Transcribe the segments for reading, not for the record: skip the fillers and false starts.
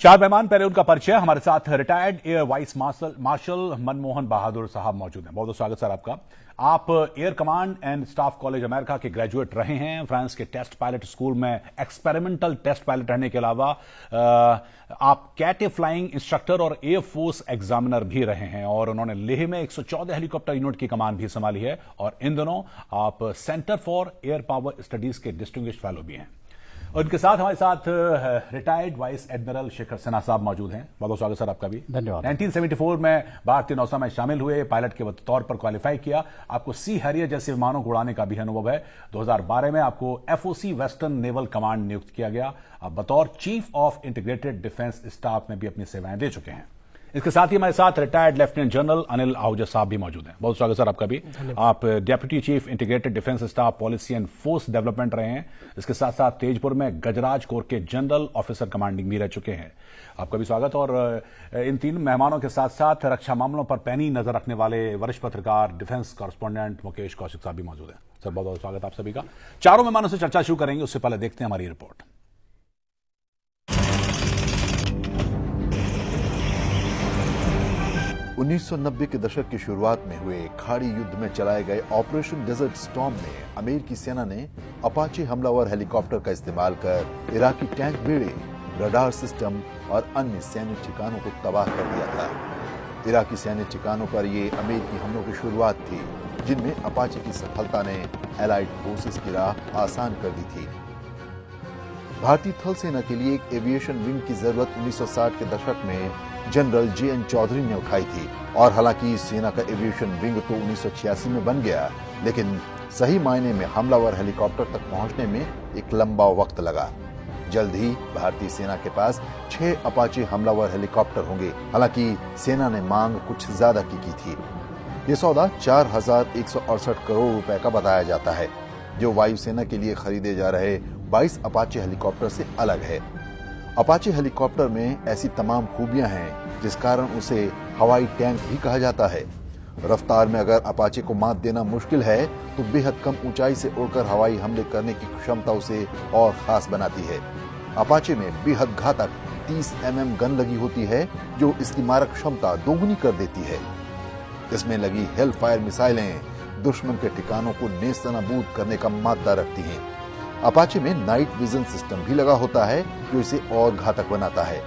चार मेहमान, पहले उनका परिचय। हमारे साथ retired air vice marshal Manmohan Bahadur साहब मौजूद हैं। बहुत बहुत स्वागत सर आपका। आप air command and staff college America के ग्रेजुएट रहे हैं। फ्रांस के टेस्ट पायलट स्कूल में एक्सपेरिमेंटल टेस्ट पायलट रहने के अलावा आप कैटे फ्लाइंग इंस्ट्रक्टर और एयर फोर्स एग्जामिनर भी रहे हैं और उन्होंने लेह में 114 हेलीकॉप्टर यूनिट की कमान भी संभाली है और इन दिनों आप centre for air power studies के डिस्टिंग्विश्ड फेलो भी हैं। और इनके साथ हमारे साथ retired vice admiral Shekhar Sinha साहब मौजूद हैं। बहुत बहुत स्वागत सर आपका भी। धन्यवाद। 1974 में भारतीय नौसेना में शामिल हुए, पायलट के तौर पर क्वालिफाई किया। आपको सी हैरियर जैसे विमानों को उड़ाने का भी अनुभव है। 2012 में आपको एफओसी वेस्टर्न नेवल कमांड नियुक्त किया गया। आप बतौर chief of integrated defence staff में भी अपनी सेवाएं दे चुके हैं। इसके साथ ही हमारे साथ retired lieutenant general Anil Ahuja साहब भी मौजूद हैं। बहुत स्वागत सर आपका भी। आप deputy chief integrated defence staff policy and force development रहे हैं। इसके साथ साथ तेजपुर में गजराज कोर के जनरल ऑफिसर कमांडिंग भी रह चुके हैं। आपका भी स्वागत। और इन तीन मेहमानों के साथ साथ रक्षा मामलों पर पैनी नजर रखने वाले वरिष्ठ पत्रकार डिफेंस कॉरेस्पोंडेंट मुकेश कौशिक साहब भी मौजूद हैं। सर बहुत बहुत स्वागत आप सभी का। चारों मेहमानों से चर्चा शुरू करेंगे, उससे पहले देखते हैं हमारी रिपोर्ट। 1990 के दशक की शुरुआत में हुए खाड़ी युद्ध में चलाए गए ऑपरेशन डेजर्ट स्टॉर्म में अमेरिकी सेना ने अपाचे हमलावर हेलीकॉप्टर का इस्तेमाल कर इराकी टैंक बेड़े, रडार सिस्टम और अन्य सैन्य ठिकानों को तबाह कर दिया था। इराकी सैन्य ठिकानों पर ये अमेरिकी हमलों की शुरुआत थी, जिनमें अपाचे की सफलता ने एलाइड फोर्सेस की राह आसान कर दी थी। भारतीय थल सेना के लिए एक एविएशन विंग की जरूरत 1960 के दशक में जनरल जे.एन. चौधरी ने उठाई थी और हालांकि सेना का एविएशन विंग तो 1986 में बन गया, लेकिन सही मायने में हमलावर हेलीकॉप्टर तक पहुंचने में एक लंबा वक्त लगा। जल्द ही भारतीय सेना के पास 6 अपाचे हमलावर हेलीकॉप्टर होंगे। हालांकि सेना ने मांग कुछ ज्यादा की थी। ये सौदा 4168 करोड़ रुपए का बताया जाता है, जो वायुसेना के लिए खरीदे जा रहे 22 अपाचे हेलीकॉप्टर से अलग है। अपाचे हेलीकॉप्टर में ऐसी तमाम खूबियां हैं जिस कारण उसे हवाई टैंक भी कहा जाता है। रफ्तार में अगर अपाचे को मात देना मुश्किल है, तो बेहद कम ऊंचाई से उड़कर हवाई हमले करने की क्षमता उसे और खास बनाती है। अपाचे में बेहद घातक 30 mm गन लगी होती है, जो इसकी मारक क्षमता दोगुनी कर देती है। इसमें लगी हेल फायर मिसाइलें दुश्मन के ठिकानों को नेस्तनाबूद करने का मादा रखती हैं। अपाचे में नाइट विजन सिस्टम भी लगा होता है, जो इसे और घातक बनाता है।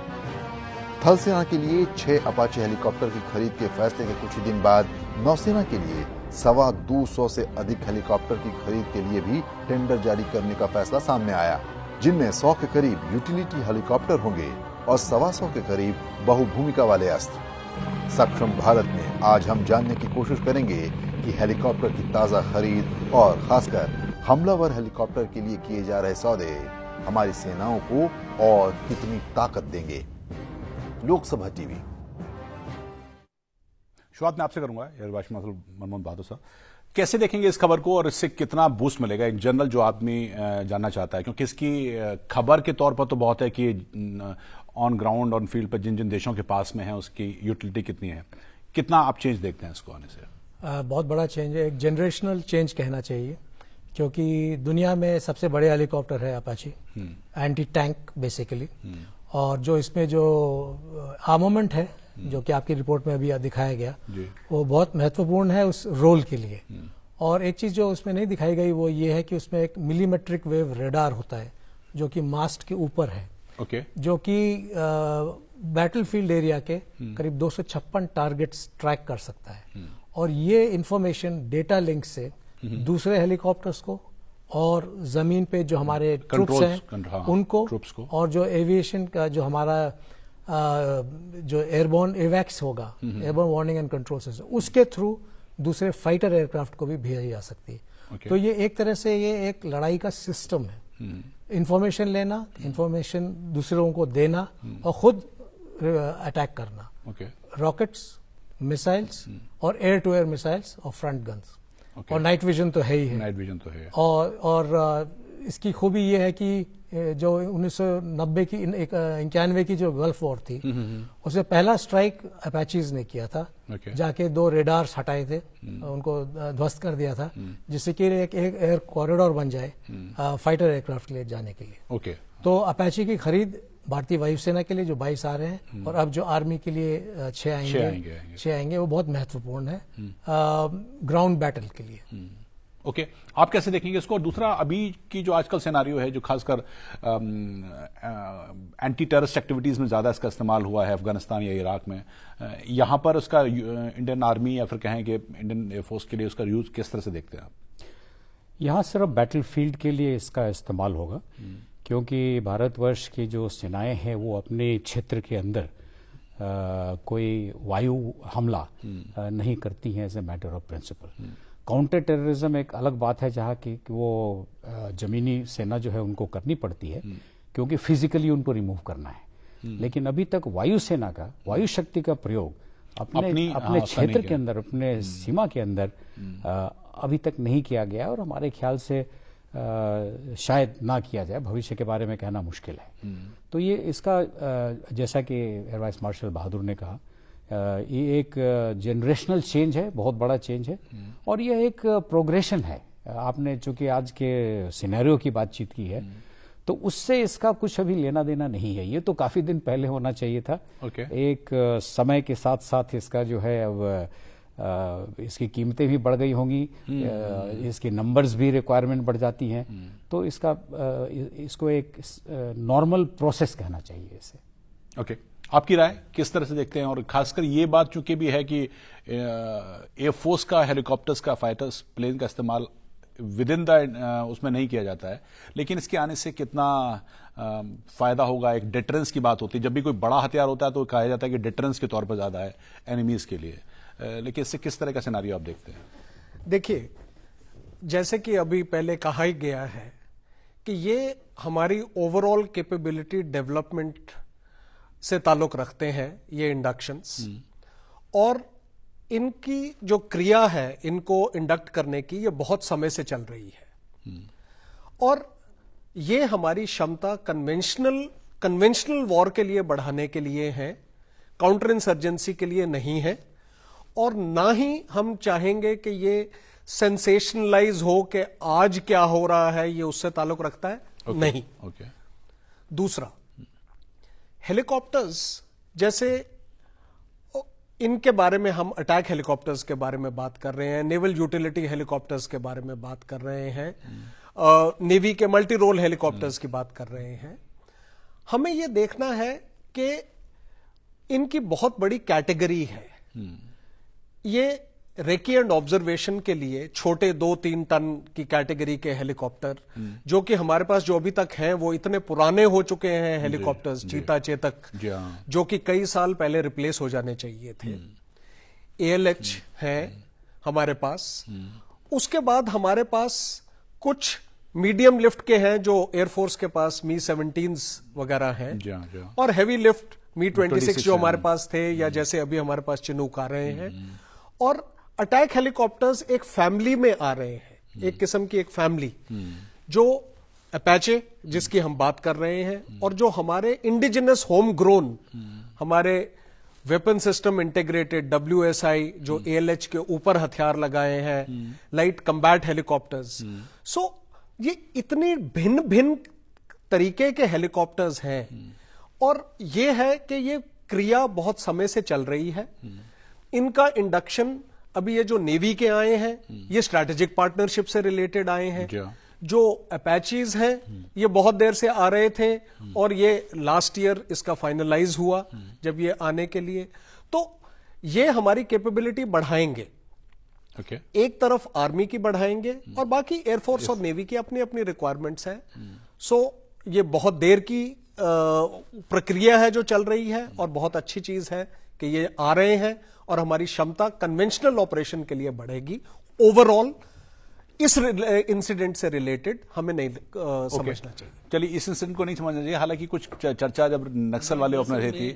थल सेना के लिए 6 अपाचे हेलीकॉप्टर की खरीद के फैसले के कुछ ही दिन बाद नौसेना के लिए 225 से अधिक हेलीकॉप्टर की खरीद के लिए भी टेंडर जारी करने का फैसला सामने आया, जिनमें 100 के करीब यूटिलिटी हेलीकॉप्टर होंगे और 125 के करीब बहुभूमिका वाले अस्त्र। सक्षम भारत में आज हम जानने की कोशिश करेंगे कि हेलीकॉप्टर की ताजा खरीद और खासकर हमलावर हेलीकॉप्टर के लिए किए जा रहे सौदे हमारी सेनाओं को और कितनी ताकत देंगे। लोकसभा टीवी। शुरुआत में आपसे करूंगा air vice marshal Manmohan Bahadur साहब, कैसे देखेंगे इस खबर को और इससे कितना बूस्ट मिलेगा एक जनरल जो आदमी जानना चाहता है, क्योंकि इसकी खबर के तौर पर तो बहुत है कि ऑन ग्राउंड ऑन फील्ड पर जिन जिन देशों के पास में है उसकी यूटिलिटी कितनी है, कितना आप चेंज देखते हैं इसको आने से? बहुत बड़ा चेंज है, एक जनरेशनल चेंज कहना चाहिए, क्योंकि दुनिया में सबसे बड़े हेलीकॉप्टर है अपाचे, एंटी टैंक बेसिकली, और जो इसमें जो आर्मामेंट है जो कि आपकी रिपोर्ट में अभी दिखाया गया, वो बहुत महत्वपूर्ण है उस रोल के लिए। और एक चीज जो उसमें नहीं दिखाई गई वो ये है कि उसमें एक मिलीमेट्रिक वेव रेडार होता है जो कि मास्ट के ऊपर है, जो कि बैटलफील्ड एरिया के करीब 256 टारगेट्स ट्रैक कर सकता है। और ये इंफॉर्मेशन डेटा लिंक से दूसरे हेलीकॉप्टर्स को और जमीन पे जो हमारे ट्रूप्स हैं उनको और जो एविएशन का जो हमारा जो एयरबोर्न एवैक्स होगा, airborne warning and control system, उसके थ्रू दूसरे फाइटर एयरक्राफ्ट को भी भेजी जा सकती है। तो ये एक तरह से ये एक लड़ाई का सिस्टम है, इंफॉर्मेशन लेना, इंफॉर्मेशन दूसरों को देना और खुद अटैक करना। रॉकेट्स, मिसाइल्स और एयर टू एयर मिसाइल्स और फ्रंट गन्स, और नाइट विजन तो है ही है। नाइट विजन तो है। और इसकी खूबी ये है कि जो 1990 की 91 की जो गल्फ वॉर थी, उससे पहला स्ट्राइक अपाचीज ने किया था, जाके 2 रेडार्स हटाए थे, उनको ध्वस्त कर दिया था, जिससे कि एक एयर कॉरिडोर बन जाए फाइटर एयरक्राफ्ट के लिए जाने के लिए। तो अपाची की खरीद भारतीय वायुसेना के लिए जो 22 आ रहे हैं और अब जो आर्मी के लिए 6 आएंगे वो बहुत महत्वपूर्ण है ग्राउंड बैटल के लिए। ओके, आप कैसे देखेंगे इसको? और दूसरा, अभी की जो आजकल सिनेरियो है, जो खासकर एंटी टेररिस्ट एक्टिविटीज में ज्यादा इसका इस्तेमाल हुआ है अफगानिस्तान या इराक में, यहां पर उसका इंडियन आर्मी या फिर कहें कि इंडियन एयरफोर्स के लिए उसका यूज किस तरह से देखते हैं आप? यहाँ सिर्फ बैटलफील्ड के लिए इसका इस्तेमाल होगा, क्योंकि भारतवर्ष की जो सेनाएं हैं वो अपने क्षेत्र के अंदर कोई वायु हमला नहीं करती हैं as a matter of principle. Counter terrorism एक अलग बात है, जहाँ की वो जमीनी सेना जो है उनको करनी पड़ती है, क्योंकि फिजिकली उनको रिमूव करना है। लेकिन अभी तक वायुसेना का, वायु शक्ति का प्रयोग अपने क्षेत्र के अंदर, अपने सीमा के अंदर अभी तक नहीं किया गया, और हमारे ख्याल से शायद ना किया जाए, भविष्य के बारे में कहना मुश्किल है। तो ये इसका जैसा कि एयर वाइस मार्शल बहादुर ने कहा, ये एक जनरेशनल चेंज है, बहुत बड़ा चेंज है, और ये एक प्रोग्रेशन है। आपने चूंकि आज के सिनेरियो की बातचीत की है, तो उससे इसका कुछ अभी लेना देना नहीं है। ये तो काफी दिन पहले होना चाहिए था। एक समय के साथ साथ इसका जो है अब इसकी कीमतें भी बढ़ गई होंगी, इसके नंबर्स भी रिक्वायरमेंट बढ़ जाती हैं, तो इसको एक नॉर्मल प्रोसेस कहना चाहिए इसे। ओके, आपकी राय किस तरह से देखते हैं? और खासकर ये बात चूंकि भी है कि एयरफोर्स का हेलीकॉप्टर्स का, फाइटर्स प्लेन का इस्तेमाल विद इन द उसमें नहीं किया जाता है, लेकिन इसके आने से कितना फायदा होगा? एक डिटरेंस की बात होती है, जब भी कोई बड़ा हथियार होता है तो कहा जाता है कि डिटरेंस के तौर पर ज्यादा है एनिमीज के लिए, लेकिन इससे किस तरह का सिनेरियो आप देखते हैं? देखिए, जैसे कि अभी पहले कहा ही गया है कि ये हमारी ओवरऑल कैपेबिलिटी डेवलपमेंट से ताल्लुक रखते हैं, ये इंडक्शंस, और इनकी जो क्रिया है इनको इंडक्ट करने की, ये बहुत समय से चल रही है। और ये हमारी क्षमता कन्वेंशनल वॉर के लिए बढ़ाने के लिए है, काउंटर इंसर्जेंसी के लिए नहीं है। और ना ही हम चाहेंगे कि ये सेंसेशनलाइज हो कि आज क्या हो रहा है, ये उससे ताल्लुक रखता है, नहीं। दूसरा, हेलीकॉप्टर्स जैसे इनके बारे में हम अटैक हेलीकॉप्टर्स के बारे में बात कर रहे हैं, नेवल यूटिलिटी हेलीकॉप्टर्स के बारे में बात कर रहे हैं, नेवी के मल्टी रोल हेलीकॉप्टर्स की बात कर रहे हैं। हमें यह देखना है कि इनकी बहुत बड़ी कैटेगरी है। ये रेकी एंड ऑब्जर्वेशन के लिए छोटे 2-3 टन की कैटेगरी के हेलीकॉप्टर, जो कि हमारे पास जो अभी तक हैं वो इतने पुराने हो चुके हैं हेलीकॉप्टर्स, चीता, चेतक, जो कि कई साल पहले रिप्लेस हो जाने चाहिए थे। ALH है हमारे पास। उसके बाद हमारे पास कुछ मीडियम लिफ्ट के हैं जो एयरफोर्स के पास मी-17s वगैरह हैं, और हैवी लिफ्ट मी-26 जो हमारे पास थे, या जैसे अभी हमारे पास चिनूक आ रहे हैं। और अटैक हेलीकॉप्टर्स एक फैमिली में आ रहे हैं, एक किस्म की एक फैमिली, जो अपाचे जिसकी हम बात कर रहे हैं, और जो हमारे इंडिजिनस होम ग्रोन, हमारे वेपन सिस्टम इंटीग्रेटेड WSI, जो ALH के ऊपर हथियार लगाए हैं, लाइट कम्बैट हेलीकॉप्टर्स। सो ये इतनी भिन्न भिन्न तरीके के हेलीकॉप्टर्स हैं, और ये है कि ये क्रिया बहुत समय से चल रही है। इनका इंडक्शन अभी ये जो नेवी के आए हैं, ये स्ट्रैटेजिक पार्टनरशिप से रिलेटेड आए हैं। जो अपैचीज हैं, ये बहुत देर से आ रहे थे, और ये लास्ट ईयर इसका फाइनलाइज हुआ जब ये आने के लिए। तो ये हमारी कैपेबिलिटी बढ़ाएंगे। एक तरफ आर्मी की बढ़ाएंगे, और बाकी एयरफोर्स और नेवी की अपनी अपनी रिक्वायरमेंट्स हैं। सो ये बहुत देर की प्रक्रिया है जो चल रही है, और बहुत अच्छी चीज है कि ये आ रहे हैं, और हमारी क्षमता कन्वेंशनल ऑपरेशन के लिए बढ़ेगी। ओवरऑल इस इंसिडेंट से रिलेटेड हमें नहीं समझना चाहिए। चलिए, इस इंसिडेंट को नहीं समझना चाहिए। हालांकि कुछ चर्चा जब नक्सल वाले अपने रही थी,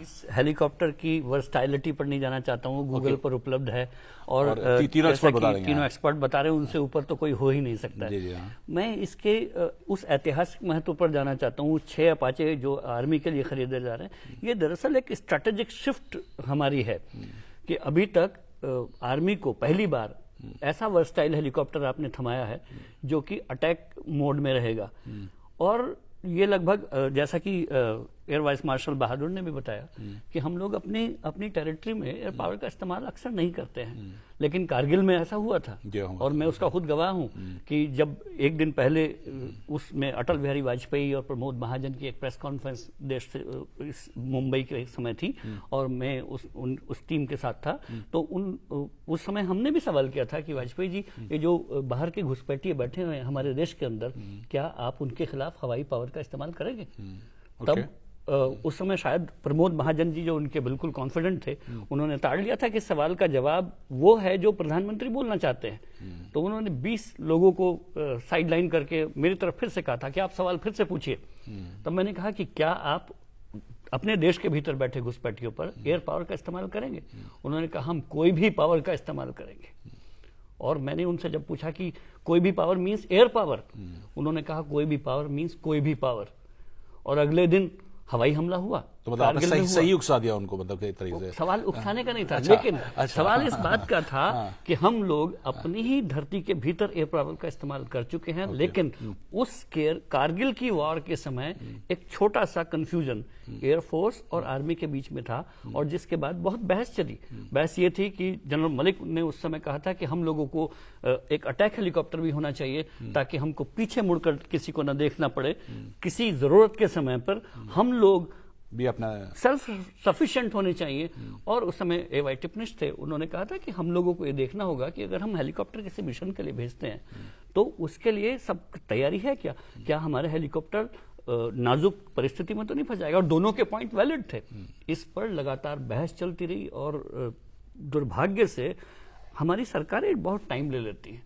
इस हेलीकॉप्टर की वर्सटाइलिटी पर नहीं जाना चाहता हूँ, गूगल पर उपलब्ध है, और तीनों एक्सपर्ट बता रहे हैं, उनसे ऊपर तो कोई हो ही नहीं सकता है। मैं इसके उस ऐतिहासिक महत्व पर जाना चाहता हूँ। 6 अपाचे जो आर्मी के लिए खरीदे जा रहे हैं, ये दरअसल एक स्ट्रेटेजिक शिफ्ट हमारी है कि अभी तक आर्मी को पहली बार ऐसा वर्सटाइल हेलीकॉप्टर आपने थमाया है जो कि अटैक मोड में रहेगा, और ये लगभग जैसा कि एयर वाइस मार्शल बहादुर ने भी बताया कि हम लोग अपनी टेरिटरी में एयर पावर का इस्तेमाल अक्सर नहीं करते हैं, लेकिन कारगिल में ऐसा हुआ था और मैं उसका खुद गवाह हूं कि जब एक दिन पहले उसमें अटल बिहारी वाजपेयी और प्रमोद महाजन की एक प्रेस कॉन्फ्रेंस देश से मुंबई के समय थी और मैं उस टीम के साथ था, तो उस समय हमने भी सवाल किया था कि वाजपेयी जी, ये जो बाहर के घुसपैठिए बैठे हुए हैं हमारे देश के अंदर, क्या आप उनके खिलाफ हवाई पावर का इस्तेमाल करेंगे? तब उस समय शायद प्रमोद महाजन जी, जो उनके बिल्कुल कॉन्फिडेंट थे, उन्होंने ताड़ लिया था कि सवाल का जवाब वो है जो प्रधानमंत्री बोलना चाहते हैं। तो उन्होंने 20 लोगों को साइडलाइन करके मेरी तरफ फिर से कहा था कि आप सवाल फिर से पूछिए। तब मैंने कहा कि क्या आप अपने देश के भीतर बैठे घुसपैठियों पर एयर पावर का इस्तेमाल करेंगे? उन्होंने कहा हम कोई भी पावर का इस्तेमाल करेंगे। और मैंने उनसे जब पूछा कि कोई भी पावर मीन्स एयर पावर, उन्होंने कहा कोई भी पावर मीन्स कोई भी पावर। और अगले दिन हवाई हमला हुआ। तो मतलब आपने सही उकसा दिया उनको, मतलब एक तरीके से सवाल उकसाने का नहीं था। लेकिन सवाल इस बात का था कि हम लोग अपनी ही धरती के भीतर एयर पावर का इस्तेमाल कर चुके हैं, लेकिन उस कारगिल की वॉर के समय एक छोटा सा कंफ्यूजन एयरफोर्स और आर्मी के बीच में था और जिसके बाद बहुत बहस चली। बहस ये थी कि जनरल मलिक ने उस समय कहा था कि हम लोगों को एक अटैक हेलीकॉप्टर भी होना चाहिए ताकि हमको पीछे मुड़कर किसी को न देखना पड़े, किसी जरूरत के समय पर हम लोग भी अपना सेल्फ सफिशिएंट होने चाहिए। और उस समय एवाई टिपनिश थे, उन्होंने कहा था कि हम लोगों को ये देखना होगा कि अगर हम हेलीकॉप्टर किसी मिशन के लिए भेजते हैं तो उसके लिए सब तैयारी है क्या हमारे हेलीकॉप्टर नाजुक परिस्थिति में तो नहीं फंस जाएगा। और दोनों के पॉइंट वैलिड थे। इस पर लगातार बहस चलती रही और दुर्भाग्य से हमारी सरकारें बहुत टाइम ले लेती हैं।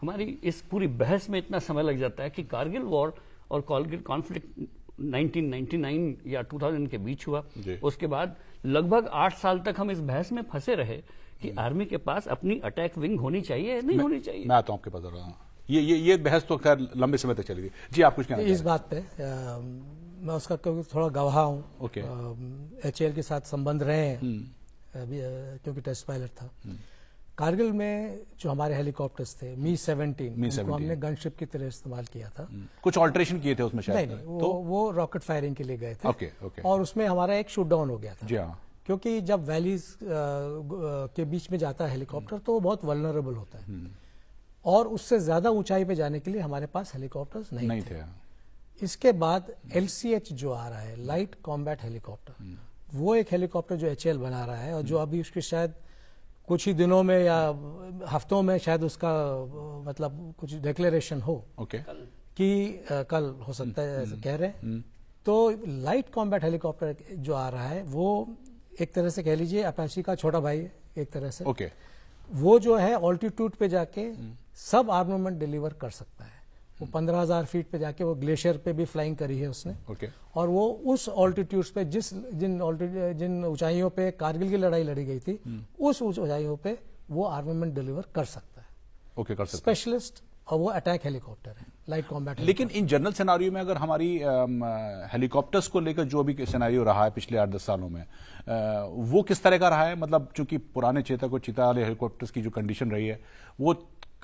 हमारी इस पूरी बहस में इतना समय लग जाता है कि कारगिल वॉर और कारगिल कॉन्फ्लिक्ट 1999 या 2000 के बीच हुआ। उसके बाद लगभग 8 साल तक हम इस बहस में फंसे रहे कि आर्मी के पास अपनी अटैक विंग होनी चाहिए नहीं होनी चाहिए। मैं आता हूं आपके पास रहा हूं। ये बहस तो खैर लंबे समय तक चली गई। जी, आप कुछ कहना इस बात पे मैं उसका क्योंकि थोड़ा गवाह हूँ। HAL के साथ संबंध रहे हैं क्योंकि टेस्ट पायलट था। कारगिल में जो हमारे हेलीकॉप्टर्स थे मी-17 उनको हमने गनशिप की तरह इस्तेमाल किया था। कुछ ऑल्ट्रेशन किए थे उसमें शायद? नहीं, वो रॉकेट फायरिंग के लिए गए थे। और उसमें हमारा एक शूट डाउन हो गया था। जी हाँ। क्योंकि जब वैलीज के बीच में जाता है हेलीकॉप्टर तो वो बहुत वल्नरेबल होता है और उससे ज्यादा ऊंचाई पे जाने के लिए हमारे पास हेलीकॉप्टर्स नहीं थे। इसके बाद LCH जो आ रहा है, लाइट कॉम्बैट हेलीकॉप्टर, वो एक हेलीकॉप्टर जो HAL बना रहा है और जो अभी उसकी शायद कुछ ही दिनों में या हफ्तों में शायद उसका मतलब कुछ डिक्लेरेशन हो कि कल हो सकता है, ऐसा कह रहे हैं। तो लाइट कॉम्बैट हेलीकॉप्टर जो आ रहा है वो एक तरह से कह लीजिए अपाची का छोटा भाई एक तरह से। वो जो है ऑल्टीट्यूड पे जाके सब आर्मामेंट डिलीवर कर सकता है। वो 15,000 फीट पे जाके वो ग्लेशियर पे भी फ्लाइंग करी है उसने। और वो उस ऑल्टीट्यूड्स पे जिन ऊंचाइयों पे कारगिल की लड़ाई लड़ी गई थी उस ऊंचाइयों पे वो आर्मामेंट डिलीवर कर सकता है। कर सकता स्पेशलिस्ट, और वो अटैक हेलीकॉप्टर है, लाइट कॉम्बैट। लेकिन इन जनरल सिनेरियो में अगर हमारी हेलीकॉप्टर्स को लेकर जो भी सिनेरियो रहा है पिछले 8-10 सालों में, वो किस तरह का रहा है? मतलब चूंकि पुराने चेतक और चीता वाले हेलीकॉप्टर्स की जो कंडीशन रही है वो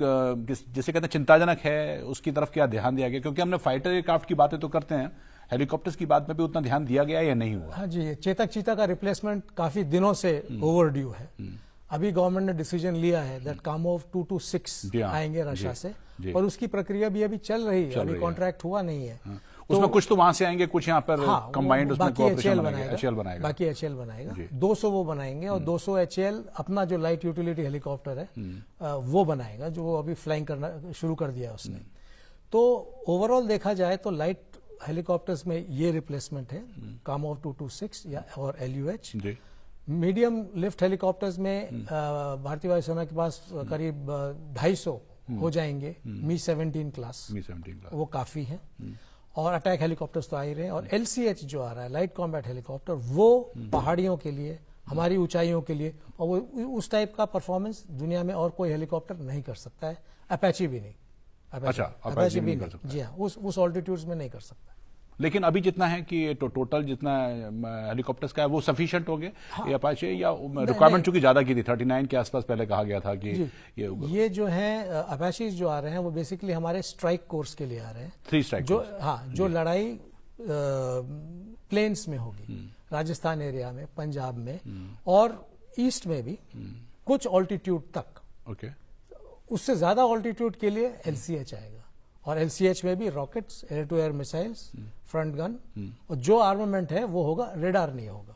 जिसे कहते हैं चिंताजनक है, उसकी तरफ क्या ध्यान दिया गया? क्योंकि हमने फाइटर एयरक्राफ्ट की बातें तो करते हैं, हेलीकॉप्टर्स की बात में भी उतना ध्यान दिया गया या नहीं हुआ? हाँ जी, चेतक चीता का रिप्लेसमेंट काफी दिनों से ओवरड्यू है। अभी गवर्नमेंट ने डिसीजन लिया है दैट कामोव 226 आएंगे रशिया से और उसकी प्रक्रिया भी अभी चल रही है, अभी कॉन्ट्रैक्ट हुआ नहीं है। उसमें कुछ तो वहां से आएंगे, कुछ यहाँ पर कंबाइंड उसमें HAL बनाएगा, बाकी HAL बनाएगा। 200 वो बनाएंगे और 200 HAL अपना जो लाइट यूटिलिटी हेलीकॉप्टर है वो बनाएगा, जो अभी फ्लाइंग करना शुरू कर दिया उसने। तो ओवरऑल देखा जाए तो लाइट हेलीकॉप्टर्स में ये रिप्लेसमेंट है, कामोव 226 या और LUH। मीडियम लिफ्ट हेलीकॉप्टर्स में भारतीय वायुसेना के पास करीब 250 हो जाएंगे मी-17 क्लास, वो काफी है। और अटैक हेलीकॉप्टर्स तो आ ही रहे हैं। और LCH जो आ रहा है, लाइट कॉम्बैट हेलीकॉप्टर, वो पहाड़ियों के लिए, हमारी ऊंचाइयों के लिए, और वो उस टाइप का परफॉर्मेंस दुनिया में और कोई हेलीकॉप्टर नहीं कर सकता है, अपाची भी नहीं। अपाची भी नहीं, जी हाँ, उस ऑल्टीट्यूड्स में नहीं कर सकता। लेकिन अभी जितना है कि टोटल जितना हेलीकॉप्टर्स का है वो सफिशिएंट हो गए ये अपाचे, या रिक्वायरमेंट चूंकि ज्यादा की थी 39 के आसपास पहले कहा गया था कि ये जो है अपाचीज जो आ रहे हैं वो बेसिकली हमारे स्ट्राइक कोर्स के लिए आ रहे हैं। 3 स्ट्राइक, जो हाँ, जो लड़ाई प्लेन्स में होगी, राजस्थान एरिया में, पंजाब में और ईस्ट में भी कुछ ऑल्टीट्यूड तक। ओके। उससे ज्यादा ऑल्टीट्यूड के लिए LCH आएगा, और LCH में भी rockets, air to air missiles, front gun, और जो आर्मामेंट है वो होगा, रेडार नहीं होगा।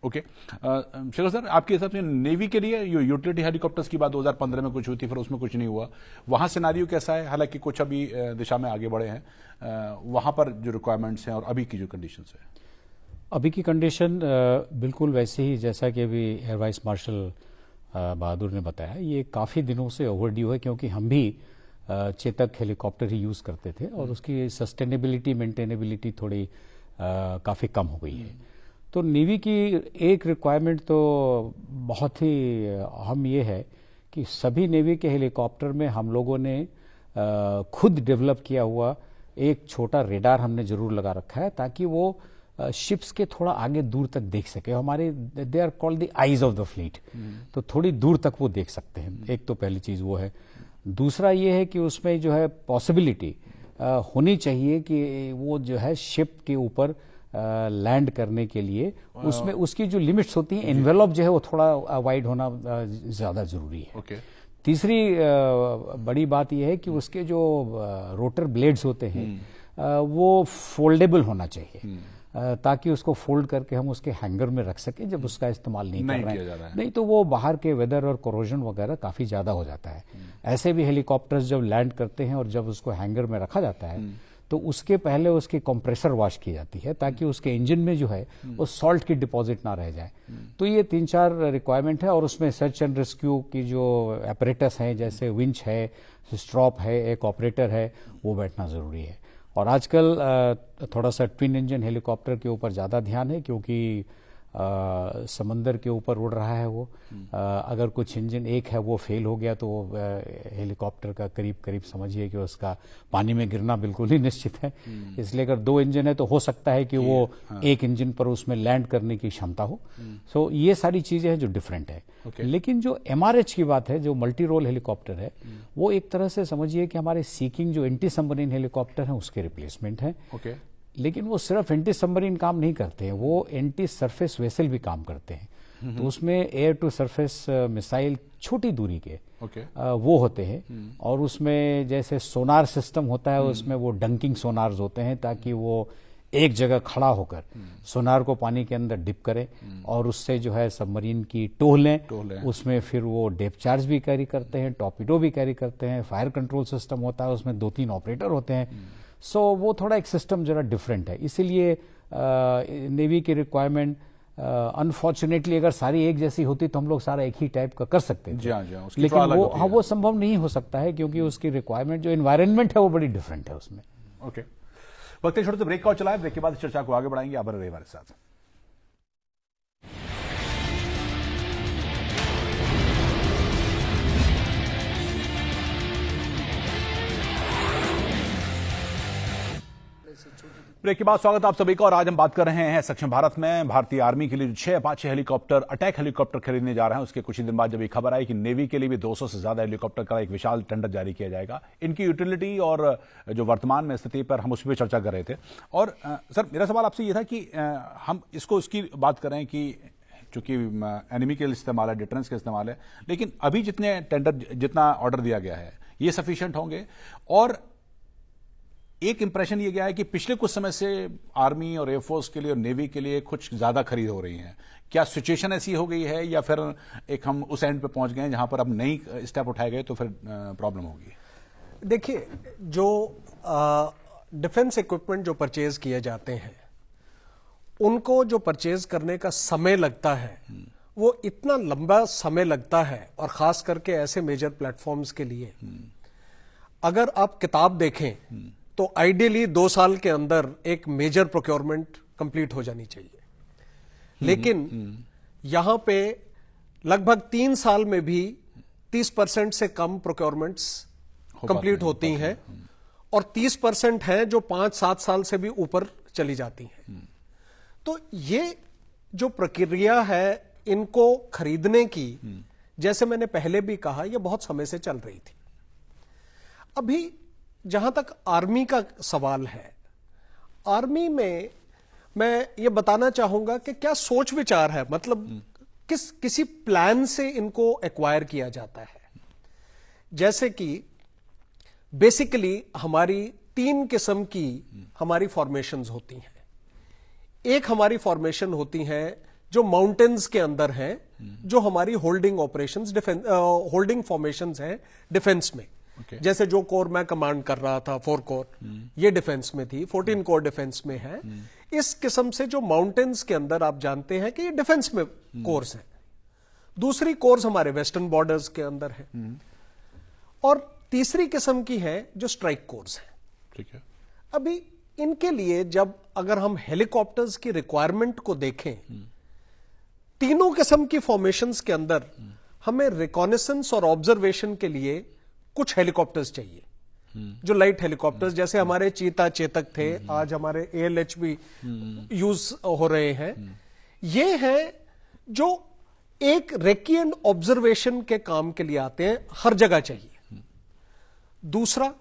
ओके। शेखर सर, आपके हिसाब से नेवी के लिए यूटिलिटी हेलीकॉप्टर्स की बात 2015 में कुछ हुई थी, फिर उसमें कुछ नहीं हुआ, वहां सिनेरियो कैसा है? हालांकि कुछ अभी दिशा में आगे बढ़े हैं, वहां पर जो रिक्वायरमेंट्स हैं और अभी की जो कंडीशंस है। अभी की कंडीशन बिल्कुल वैसे ही जैसा कि अभी एयर वाइस मार्शल बहादुर ने बताया, ये काफ़ी दिनों से ओवरड्यू है, क्योंकि हम भी चेतक हेलीकॉप्टर ही यूज़ करते थे और उसकी सस्टेनेबिलिटी, मेंटेनेबिलिटी थोड़ी काफ़ी कम हो गई है। तो नेवी की एक रिक्वायरमेंट तो बहुत ही अहम ये है कि सभी नेवी के हेलीकॉप्टर में हम लोगों ने खुद डेवलप किया हुआ एक छोटा रेडार हमने जरूर लगा रखा है, ताकि वो शिप्स के थोड़ा आगे दूर तक देख सके। हमारे they are called the eyes of the fleet, तो थोड़ी दूर तक वो देख सकते हैं। एक तो पहली चीज वो है। दूसरा ये है कि उसमें जो है पॉसिबिलिटी होनी चाहिए कि वो जो है शिप के ऊपर लैंड करने के लिए उसमें उसकी जो लिमिट्स होती हैं, एनवेलप जो है वो थोड़ा वाइड होना ज्यादा जरूरी है। okay. तीसरी बड़ी बात यह है कि उसके जो रोटर ब्लेड्स होते हैं वो फोल्डेबल होना चाहिए, ताकि उसको फोल्ड करके हम उसके हैंगर में रख सकें जब उसका इस्तेमाल नहीं कर रहे हैं। नहीं तो वो बाहर के वेदर और कोरोजन वगैरह काफी ज्यादा हो जाता है। ऐसे भी हेलीकॉप्टर्स जब लैंड करते हैं और जब उसको हैंगर में रखा जाता है तो उसके पहले उसकी कंप्रेसर वॉश की जाती है, ताकि उसके इंजन में जो है वो सॉल्ट की डिपॉजिट ना रह जाए। तो ये 3-4 रिक्वायरमेंट है, और उसमें सर्च एंड रेस्क्यू की जो एपरेटस हैं, जैसे विंच है, स्ट्रॉप है, एक ऑपरेटर है, वो बैठना जरूरी है। और आजकल थोड़ा सा ट्विन इंजन हेलीकॉप्टर के ऊपर ज़्यादा ध्यान है, क्योंकि समंदर के ऊपर उड़ रहा है वो। अगर कुछ इंजन एक है वो फेल हो गया तो हेलीकॉप्टर का करीब करीब समझिए कि उसका पानी में गिरना बिल्कुल ही निश्चित है। इसलिए अगर 2 इंजन है तो हो सकता है कि वो एक इंजन पर उसमें लैंड करने की क्षमता हो। सो ये सारी चीजें हैं जो डिफरेंट है। लेकिन जो MRH की बात है, जो मल्टी रोल हेलीकॉप्टर है, वो एक तरह से समझिए कि हमारे सीकिंग जो एंटी सबमरीन हेलीकॉप्टर है उसके रिप्लेसमेंट है। लेकिन वो सिर्फ एंटी सबमरीन काम नहीं करते हैं, वो एंटी सरफेस वेसल भी काम करते हैं। तो उसमें एयर टू सरफेस मिसाइल छोटी दूरी के वो होते हैं, और उसमें जैसे सोनार सिस्टम होता है, उसमें वो डंकिंग सोनार्स होते हैं, ताकि वो एक जगह खड़ा होकर सोनार को पानी के अंदर डिप करें और उससे जो है सबमरीन की टोह लें। उसमें फिर वो डेप्थ चार्ज भी कैरी करते हैं, टॉर्पीडो भी कैरी करते हैं, फायर कंट्रोल सिस्टम होता है, उसमें 2-3 ऑपरेटर होते हैं। सो वो थोड़ा एक सिस्टम जरा डिफरेंट है। इसीलिए नेवी की रिक्वायरमेंट अनफॉर्चुनेटली अगर सारी एक जैसी होती तो हम लोग सारा एक ही टाइप का कर सकते थे। लेकिन वो संभव नहीं हो सकता है, क्योंकि उसकी रिक्वायरमेंट जो एनवायरनमेंट है वो बड़ी डिफरेंट है उसमें। ओके, वक्त छोटे से ब्रेक का चला है। ब्रेक के बाद चर्चा को आगे बढ़ाएंगे। आप बने रहिए हमारे साथ। ब्रेक के बाद स्वागत आप सभी का। और आज हम बात कर रहे हैं सक्षम भारत में भारतीय आर्मी के लिए 6 अपाचे हेलीकॉप्टर, अटैक हेलीकॉप्टर खरीदने जा रहे हैं। उसके कुछ ही दिन बाद जब ये खबर आई कि नेवी के लिए भी 200 से ज्यादा हेलीकॉप्टर का एक विशाल टेंडर जारी किया जाएगा। इनकी यूटिलिटी और जो वर्तमान में स्थिति पर हम उस पर चर्चा कर रहे थे। और सर, मेरा सवाल आपसे ये था कि हम इसकी बात कर रहे हैं कि चूंकि एनिमी के इस्तेमाल है, डिफरेंस का इस्तेमाल है, लेकिन अभी जितने टेंडर, जितना ऑर्डर दिया गया है, ये सफिशिएंट होंगे? और एक इंप्रेशन ये गया है कि पिछले कुछ समय से आर्मी और एयरफोर्स के लिए और नेवी के लिए कुछ ज्यादा खरीद हो रही है। क्या सिचुएशन ऐसी हो गई है, या फिर एक हम उस एंड पे पहुंच गए हैं जहां पर अब नई स्टेप उठाए गए तो फिर प्रॉब्लम होगी? देखिए, जो डिफेंस इक्विपमेंट जो परचेज किए जाते हैं, उनको जो परचेज करने का समय लगता है वो इतना लंबा समय लगता है, और खास करके ऐसे मेजर प्लेटफॉर्म्स के लिए अगर आप किताब देखें तो आइडियली 2 साल के अंदर एक मेजर प्रोक्योरमेंट कंप्लीट हो जानी चाहिए। लेकिन यहां पे लगभग 3 साल में भी 30% से कम प्रोक्योरमेंट्स कंप्लीट होती हैं, और 30% हैं जो 5-7 साल से भी ऊपर चली जाती हैं। तो ये जो प्रक्रिया है इनको खरीदने की, जैसे मैंने पहले भी कहा, यह बहुत समय से चल रही थी। अभी जहां तक आर्मी का सवाल है, आर्मी में मैं ये बताना चाहूंगा कि क्या सोच विचार है, मतलब किसी प्लान से इनको एक्वायर किया जाता है। जैसे कि बेसिकली हमारी 3 किस्म की हमारी फॉर्मेशंस होती हैं। एक हमारी फॉर्मेशन होती है जो माउंटेन्स के अंदर है, जो हमारी होल्डिंग ऑपरेशंस होल्डिंग फॉर्मेशंस है डिफेंस में। जैसे जो कोर मैं कमांड कर रहा था 4 कोर, ये डिफेंस में थी, 14 कोर डिफेंस में है। इस किस्म से जो माउंटेन्स के अंदर आप जानते हैं कि ये डिफेंस में कोर्स है। दूसरी कोर्स हमारे वेस्टर्न बॉर्डर्स के अंदर है, और तीसरी किस्म की है जो स्ट्राइक कोर्स है। ठीक है। अभी इनके लिए जब अगर हम हेलीकॉप्टर्स की रिक्वायरमेंट को देखें, तीनों किस्म की फॉर्मेशंस के अंदर हमें रिकॉनेसेंस और ऑब्जर्वेशन के लिए कुछ हेलीकॉप्टर्स चाहिए, जो लाइट हेलीकॉप्टर्स, जैसे हमारे चीता चेतक थे, आज हमारे ALH भी यूज हो रहे हैं। ये हैं जो एक रेकी एंड ऑब्जर्वेशन के काम के लिए आते हैं, हर जगह चाहिए। दूसरा,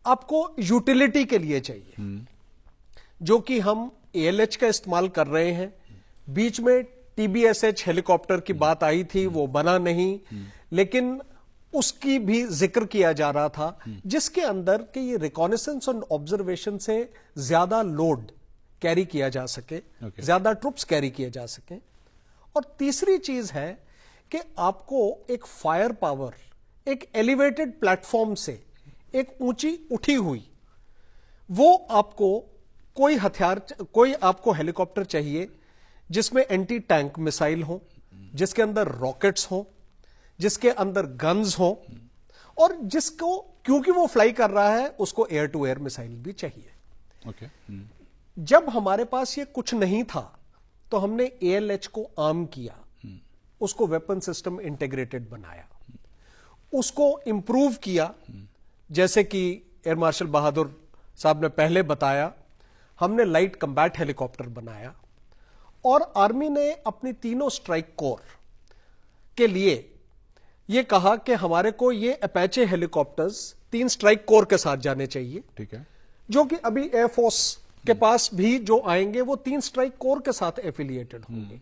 आपको यूटिलिटी के लिए चाहिए, जो कि हम ALH का इस्तेमाल कर रहे हैं। बीच में TBSH हेलीकॉप्टर की बात आई थी, वो बना नहीं, लेकिन उसकी भी जिक्र किया जा रहा था, जिसके अंदर कि ये रिकॉनेसेंस और ऑब्जर्वेशन से ज्यादा लोड कैरी किया जा सके, ज्यादा ट्रुप्स कैरी किए जा सके। और तीसरी चीज है कि आपको एक फायर पावर, एक एलिवेटेड प्लेटफॉर्म से एक ऊंची उठी हुई, वो आपको कोई हथियार, कोई आपको हेलीकॉप्टर चाहिए जिसमें एंटी टैंक मिसाइल हो, जिसके अंदर रॉकेट्स हो, जिसके अंदर गन्स हो, और जिसको, क्योंकि वो फ्लाई कर रहा है, उसको एयर टू एयर मिसाइल भी चाहिए। जब हमारे पास ये कुछ नहीं था तो हमने ALH को आर्म किया, उसको वेपन सिस्टम इंटीग्रेटेड बनाया, उसको इंप्रूव किया। जैसे कि एयर मार्शल बहादुर साहब ने पहले बताया, हमने लाइट कम्बैट हेलीकॉप्टर बनाया, और आर्मी ने अपनी तीनों स्ट्राइक कोर के लिए ये कहा कि हमारे को ये अपाचे हेलीकॉप्टर्स 3 स्ट्राइक कोर के साथ जाने चाहिए। ठीक है। जो कि अभी एयरफोर्स के पास भी जो आएंगे वो 3 स्ट्राइक कोर के साथ एफिलिएटेड होंगे।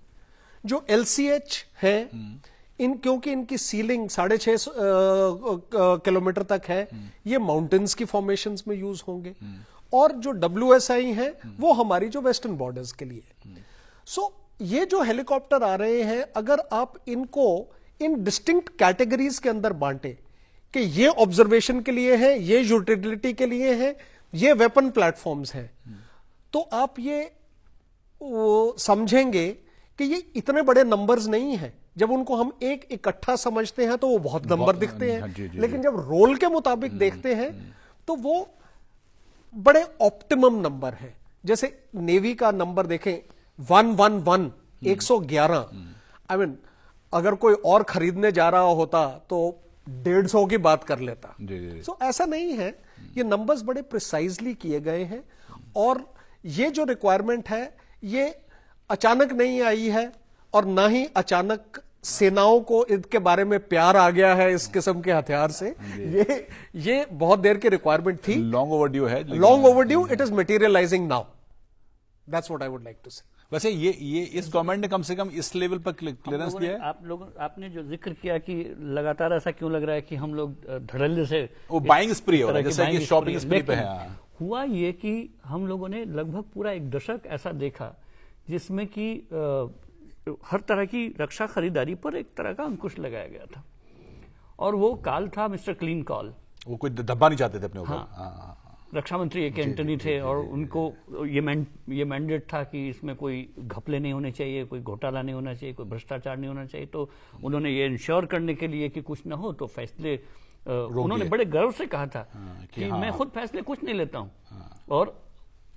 जो LCH है, क्योंकि इनकी सीलिंग 6.5 किलोमीटर तक है, ये माउंटेन्स की फॉर्मेशंस में यूज होंगे। और जो WSI है वो हमारी जो वेस्टर्न बॉर्डर्स के लिए। सो ये जो हेलीकॉप्टर आ रहे हैं, अगर आप इनको इन डिस्टिंक्ट कैटेगरीज के अंदर बांटे कि ये ऑब्जर्वेशन के लिए है, ये यूटिलिटी के लिए है, ये वेपन प्लेटफॉर्म्स हैं, तो आप ये समझेंगे कि ये इतने बड़े नंबर्स नहीं हैं। जब उनको हम एक इकट्ठा समझते हैं तो वो बहुत नंबर दिखते हैं, लेकिन जब रोल के मुताबिक देखते हैं तो वो बड़े ऑप्टिमम नंबर है। जैसे नेवी का नंबर देखें 111, 111। आई मीन अगर कोई और खरीदने जा रहा होता तो 150 की बात कर लेता। सो ऐसा नहीं है, ये नंबर्स बड़े प्रिसाइजली किए गए हैं। और ये जो रिक्वायरमेंट है ये अचानक नहीं आई है, और ना ही अचानक सेनाओं को इसके बारे में प्यार आ गया है इस किस्म के हथियार से। ये बहुत देर की रिक्वायरमेंट थी, लॉन्ग ओवरड्यू है, long overdue. It is materialising now. That's what I would like to say. वैसे ये इस गवर्नमेंट ने कम से कम इस लेवल पर क्लियरेंस किया है। आपने जो जिक्र किया कि लगातार ऐसा क्यों लग रहा है कि हम लोग धड़ल्ले से वो बाइंग स्प्री हो रहा है, जैसे कि शॉपिंग स्प्री पे है। हुआ ये कि हम लोगों ने लगभग पूरा 1 दशक ऐसा देखा जिसमें कि हर तरह की रक्षा खरीदारी पर एक तरह का अंकुश लगाया गया था, और वो काल था मिस्टर क्लीन कॉल। वो कोई दबा नहीं चाहते थे अपने ऊपर। हाँ। रक्षा मंत्री ए के एंटनी थे, और उनको ये मैंडेट था कि इसमें कोई घपले नहीं होने चाहिए, कोई घोटाला नहीं होना चाहिए, कोई भ्रष्टाचार नहीं होना चाहिए। तो उन्होंने ये इंश्योर करने के लिए कि कुछ ना हो तो फैसले उन्होंने बड़े गर्व से कहा था कि मैं खुद फैसले कुछ नहीं लेता हूं। और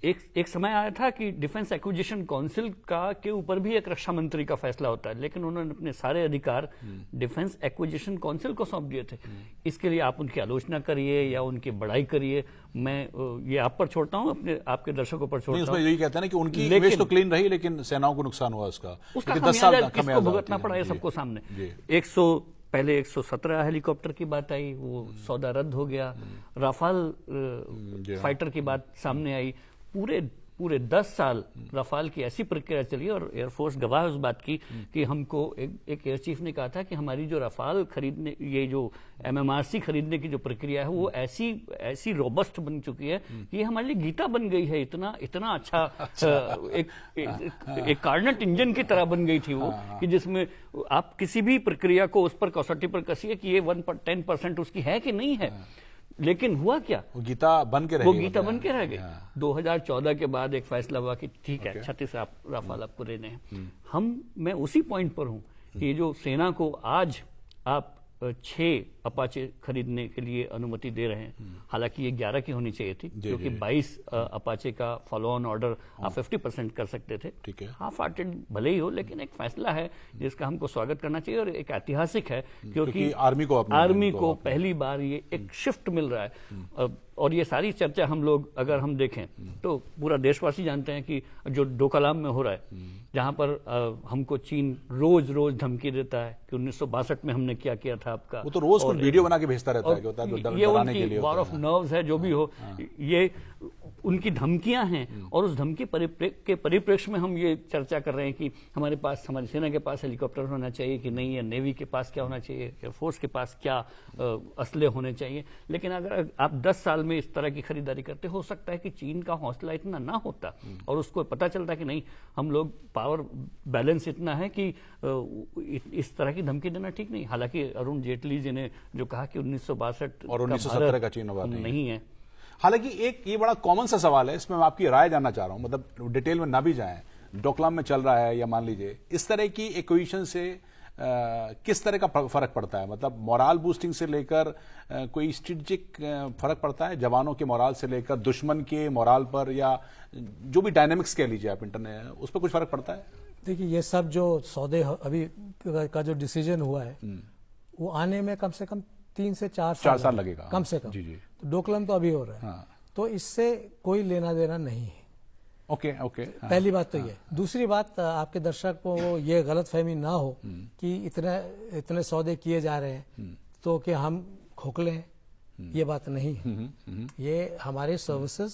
एक समय आया था कि डिफेंस एक्विजिशन काउंसिल के ऊपर भी एक रक्षा मंत्री का फैसला होता है, लेकिन उन्होंने अपने सारे अधिकार डिफेंस एक्विजिशन काउंसिल को सौंप दिए थे। इसके लिए आप उनकी आलोचना करिए या उनकी बड़ाई करिए, मैं ये आप पर छोड़ता हूं, आपके दर्शकों पर छोड़ता हूं। यही कहते हैं ना कि उनकी इमेज तो क्लीन रही, लेकिन सेनाओं को नुकसान हुआ उसका 10 साल किसको भुगतना पड़ा है सबको सामने। पहले 117 हेलीकॉप्टर की बात आई, वो सौदा रद्द हो गया। राफाल फाइटर की बात सामने आई। पूरे पूरे 10 साल रफाल की ऐसी प्रक्रिया चली और एयरफोर्स गवाह है उस बात की कि हमको एक एयर चीफ ने कहा था कि हमारी जो रफाल खरीदने, ये जो MMRC खरीदने की जो प्रक्रिया है वो ऐसी रोबस्ट बन चुकी है कि ये हमारे लिए गीता बन गई है। इतना अच्छा एक कार्नेट इंजन की तरह बन गई थी वो, कि जिसमें आप किसी भी प्रक्रिया को उस पर कसौटी पर कसिए कि ये 10% उसकी है कि नहीं है। लेकिन हुआ क्या, वो गीता बन के रह गई। 2014 के बाद एक फैसला हुआ कि ठीक है 36 राफाल आपको लेने हैं। मैं उसी पॉइंट पर हूं कि जो सेना को आज आप 6 अपाचे खरीदने के लिए अनुमति दे रहे हैं, हालांकि ये 11 की होनी चाहिए थी, क्योंकि 22 अपाचे का फॉलो ऑन ऑर्डर आप 50% कर सकते थे। ठीक है, हाफ हार्टेड भले ही हो, लेकिन एक फैसला है जिसका हमको स्वागत करना चाहिए और एक ऐतिहासिक है, क्योंकि आर्मी को पहली बार ये एक शिफ्ट मिल रहा है। और ये सारी चर्चा अगर हम देखें तो पूरा देशवासी जानते हैं कि जो डोकलाम में हो रहा है, जहां पर हमको चीन रोज धमकी देता है कि 1962 में हमने क्या किया था आपका, वो तो रोज कुछ वीडियो बना के भेजता रहता है कि होता है, ये उनकी वॉर ऑफ नर्व्स है, जो भी हो, ये उनकी धमकियां हैं। और उस धमकी के परिप्रेक्ष्य में हम ये चर्चा कर रहे हैं कि हमारी सेना के पास हेलीकॉप्टर होना चाहिए कि नहीं, या नेवी के पास क्या होना चाहिए, एयरफोर्स के पास क्या असले होने चाहिए। लेकिन अगर आप 10 साल में इस तरह की खरीदारी करते, हो सकता है कि चीन का हौसला इतना ना होता और उसको पता चलता कि नहीं, हम लोग पावर बैलेंस इतना है कि इस तरह की धमकी देना ठीक नहीं। हालांकि अरुण जेटली जी ने जो कहा कि 1962 और 1970 का चीन नहीं है। हालांकि एक ये बड़ा कॉमन सा सवाल है, इसमें मैं आपकी राय जानना चाह रहा हूं, मतलब डिटेल में ना भी जाएं, डोकलाम में चल रहा है, या मान लीजिए इस तरह की एक्विजिशन से किस तरह का फर्क पड़ता है? मतलब मोराल बूस्टिंग से लेकर कोई स्ट्रेटेजिक फर्क पड़ता है, जवानों के मोराल से लेकर दुश्मन के मोराल पर, या जो भी डायनेमिक्स कह लीजिए आप इंटरनेट, उस पर कुछ फर्क पड़ता है? देखिए, ये सब जो सौदे अभी का जो डिसीजन हुआ है, वो आने में कम से कम 3 से 4 साल लगेगा, कम से कम। जी। तो डोकलाम तो अभी हो रहा है। हाँ। तो इससे कोई लेना देना नहीं है। ओके। पहली बात तो ये। दूसरी बात, आपके दर्शक को ये गलतफहमी ना हो कि इतने सौदे किए जा रहे हैं तो कि हम खोखले हैं, ये बात नहीं है। ये हमारे सर्विसेज,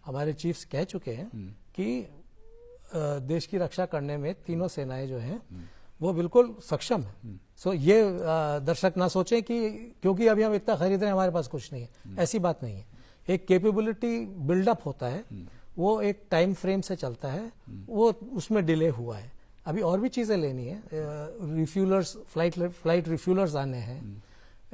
हमारे चीफ्स कह चुके हैं कि देश की रक्षा करने में तीनों सेनाएं जो हैं वो बिल्कुल सक्षम है। सो ये दर्शक ना सोचें कि क्योंकि अभी हम इतना खरीद रहे हैं हमारे पास कुछ नहीं है, ऐसी बात नहीं है। एक कैपेबिलिटी बिल्डअप होता है, वो एक टाइम फ्रेम से चलता है, वो उसमें डिले हुआ है। अभी और भी चीजें लेनी है, रिफ्यूलर्स, फ्लाइट रिफ्यूलर्स आने हैं,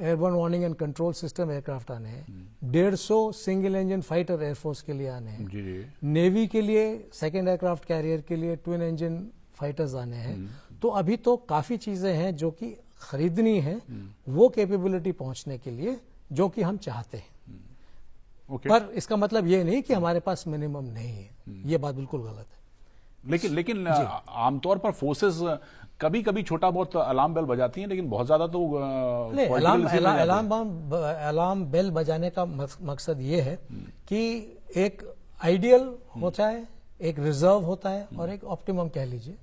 airborne warning and control system aircraft आने हैं, 150 सिंगल इंजन फाइटर एयरफोर्स के लिए आने हैं, नेवी के लिए सेकेंड एयरक्राफ्ट कैरियर के लिए ट्विन इंजन फाइटर्स आने हैं। तो अभी तो काफी चीजें हैं जो कि खरीदनी है वो कैपेबिलिटी पहुंचने के लिए, जो कि हम चाहते हैं। पर इसका मतलब ये नहीं कि हमारे पास मिनिमम नहीं है, ये बात बिल्कुल गलत है। लेकिन आमतौर पर फोर्सेस कभी कभी छोटा बहुत अलार्म बेल बजाती हैं, लेकिन बहुत ज्यादा तो अलार्म बेल बजाने का मकसद ये है कि एक आइडियल होता है, एक रिजर्व होता है और एक ऑप्टिमम कह लीजिए।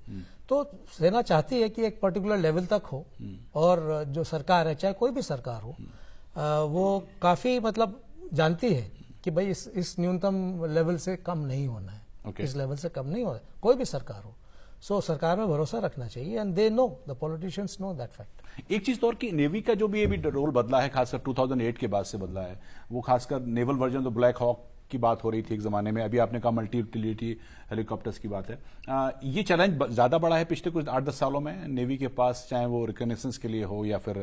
तो सेना चाहती है कि एक पर्टिकुलर लेवल तक हो, और जो सरकार है, चाहे कोई भी सरकार हो, वो काफी मतलब जानती है कि भाई इस न्यूनतम लेवल से कम नहीं होना है, इस लेवल से कम नहीं होना है, कोई भी सरकार हो। सो सरकार में भरोसा रखना चाहिए, and they know, the politicians know that fact. एक चीज तो और कि नेवी का जो भी अभी रोल बदला है, खासकर 2008 के बाद से बदला है, वो खासकर नेवल वर्जन तो ब्लैक हॉक की बात हो रही थी एक जमाने में, अभी आपने कहा मल्टी यूटिलिटी हेलीकॉप्टर्स की बात है। ये चैलेंज ज्यादा बड़ा है पिछले कुछ 8-10 सालों में नेवी के पास, चाहे वो रिकनेसेंस के लिए हो या फिर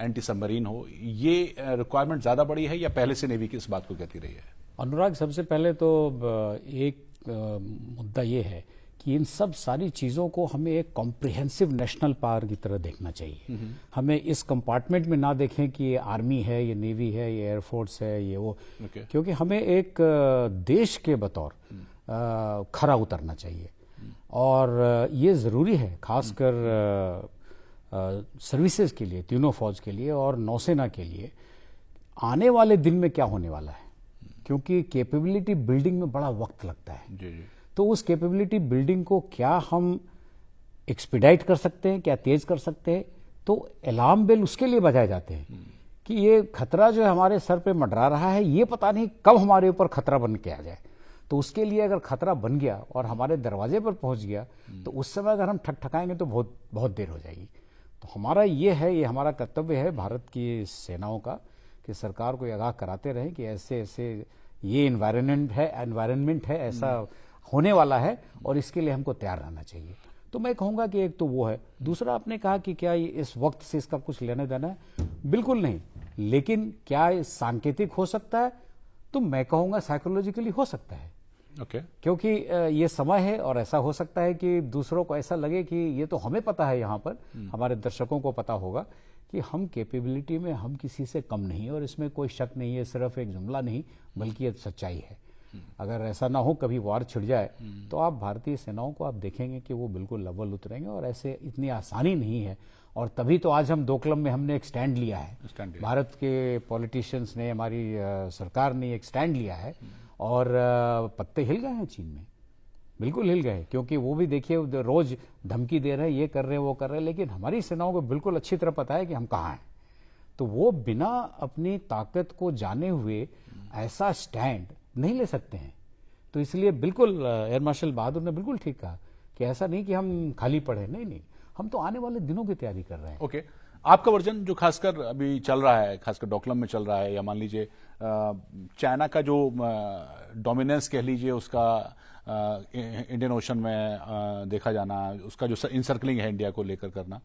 एंटी सबमरीन हो, ये रिक्वायरमेंट ज्यादा बड़ी है या पहले से नेवी की इस बात को कहती रही है? अनुराग, सबसे पहले तो एक मुद्दा ये है कि इन सब सारी चीज़ों को हमें एक कॉम्प्रिहेंसिव नेशनल पावर की तरह देखना चाहिए। हमें इस कंपार्टमेंट में ना देखें कि ये आर्मी है, ये नेवी है, ये एयरफोर्स है, ये वो, क्योंकि हमें एक देश के बतौर खरा उतरना चाहिए। और ये ज़रूरी है, खासकर सर्विसेज के लिए, तीनों फौज के लिए और नौसेना के लिए, आने वाले दिन में क्या होने वाला है, क्योंकि कैपेबिलिटी बिल्डिंग में बड़ा वक्त लगता है। तो उस कैपेबिलिटी बिल्डिंग को क्या हम एक्सपीडाइट कर सकते हैं, क्या तेज कर सकते हैं? तो अलार्म बेल उसके लिए बजाए जाते हैं कि ये खतरा जो है हमारे सर पे मंडरा रहा है, ये पता नहीं कब हमारे ऊपर खतरा बन के आ जाए। तो उसके लिए अगर खतरा बन गया और हमारे दरवाजे पर पहुंच गया तो उस समय अगर हम ठकठकाएंगे तो बहुत बहुत देर हो जाएगी। तो हमारा ये हमारा कर्तव्य है भारत की सेनाओं का कि सरकार को आगाह कराते रहें कि ऐसे ऐसे ये एनवायरनमेंट है ऐसा होने वाला है और इसके लिए हमको तैयार रहना चाहिए। तो मैं कहूंगा कि एक तो वो है। दूसरा, आपने कहा कि क्या ये इस वक्त से इसका कुछ लेना देना है? बिल्कुल नहीं। लेकिन क्या ये सांकेतिक हो सकता है? तो मैं कहूंगा साइकोलॉजिकली हो सकता है। क्योंकि ये समय है और ऐसा हो सकता है कि दूसरों को ऐसा लगे कि ये तो हमें पता है, यहाँ पर हमारे दर्शकों को पता होगा कि हम कैपेबिलिटी में हम किसी से कम नहीं है और इसमें कोई शक नहीं है, सिर्फ एक जुमला नहीं बल्कि ये सच्चाई है। अगर ऐसा ना हो कभी वार छिड़ जाए तो आप भारतीय सेनाओं को आप देखेंगे कि वो बिल्कुल अव्वल उतरेंगे और ऐसे इतनी आसानी नहीं है। और तभी तो आज हम डोकलाम में हमने एक स्टैंड लिया है, भारत के पॉलिटिशियंस ने, हमारी सरकार ने एक स्टैंड लिया है और पत्ते हिल गए हैं चीन में, बिल्कुल हिल गए। क्योंकि वो भी देखिए रोज धमकी दे रहे हैं, ये कर रहे हैं वो कर रहे हैं, लेकिन हमारी सेनाओं को बिल्कुल अच्छी तरह पता है कि हम कहाँ हैं। तो वो बिना अपनी ताकत को जाने हुए ऐसा स्टैंड नहीं ले सकते हैं। तो इसलिए बिल्कुल एयर मार्शल बहादुर ने बिल्कुल ठीक कहा कि ऐसा नहीं कि हम खाली पड़े, नहीं, हम तो आने वाले दिनों की तैयारी कर रहे हैं। ओके, आपका वर्जन जो खासकर अभी चल रहा है, खासकर डोकलाम में चल रहा है, या मान लीजिए चाइना का जो डोमिनेंस कह लीजिए उसका इंडियन ओशन में देखा जाना, उसका जो इंसर्कलिंग है इंडिया को लेकर करना,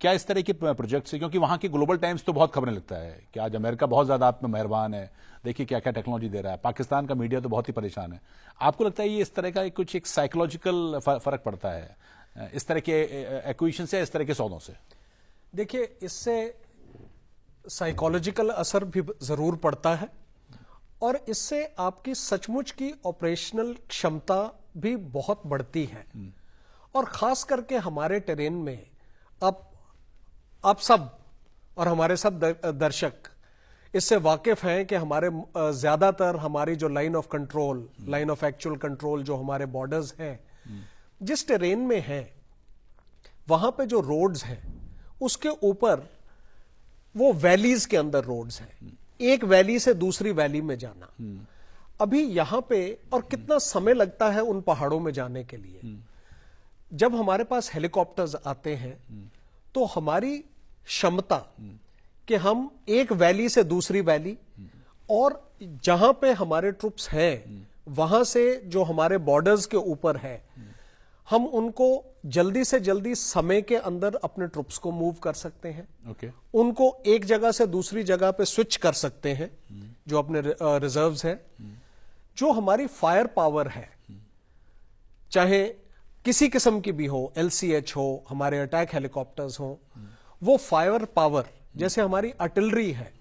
क्या इस तरह के प्रोजेक्ट से, क्योंकि वहां की ग्लोबल टाइम्स तो बहुत खबरें लिखता है कि आज अमेरिका बहुत ज्यादा आप में मेहरबान है, देखिए क्या क्या टेक्नोलॉजी दे रहा है, पाकिस्तान का मीडिया तो बहुत ही परेशान है। आपको लगता है ये इस तरह का कुछ एक साइकोलॉजिकल फर्क पड़ता है इस तरह के एक्विजिशन से, इस तरह के सौदों से? देखिए, इससे साइकोलॉजिकल असर भी जरूर पड़ता है और इससे आपकी सचमुच की ऑपरेशनल क्षमता भी बहुत बढ़ती है। और खास करके हमारे टेरेन में आप सब और हमारे सब दर्शक इससे वाकिफ हैं कि हमारे ज्यादातर हमारी जो line of control, line of actual control जो हमारे बॉर्डर्स हैं, जिस टेरेन में है वहां पे जो रोड्स हैं उसके ऊपर वो वैलीज के अंदर रोड्स हैं, एक वैली से दूसरी वैली में जाना। अभी यहां पे और कितना समय लगता है उन पहाड़ों में जाने के लिए। जब हमारे पास हेलीकॉप्टर्स आते हैं तो हमारी क्षमता कि हम एक वैली से दूसरी वैली और जहां पे हमारे ट्रुप्स हैं वहां से जो हमारे बॉर्डर्स के ऊपर है, हम उनको जल्दी से जल्दी समय के अंदर अपने ट्रुप्स को मूव कर सकते हैं। उनको एक जगह से दूसरी जगह पे स्विच कर सकते हैं जो अपने रिजर्व्स हैं। जो हमारी फायर पावर है, चाहे किसी किस्म की भी हो, LCH हो, हमारे अटैक हेलीकॉप्टर्स हो, वो फायर पावर जैसे हमारी आर्टिलरी है,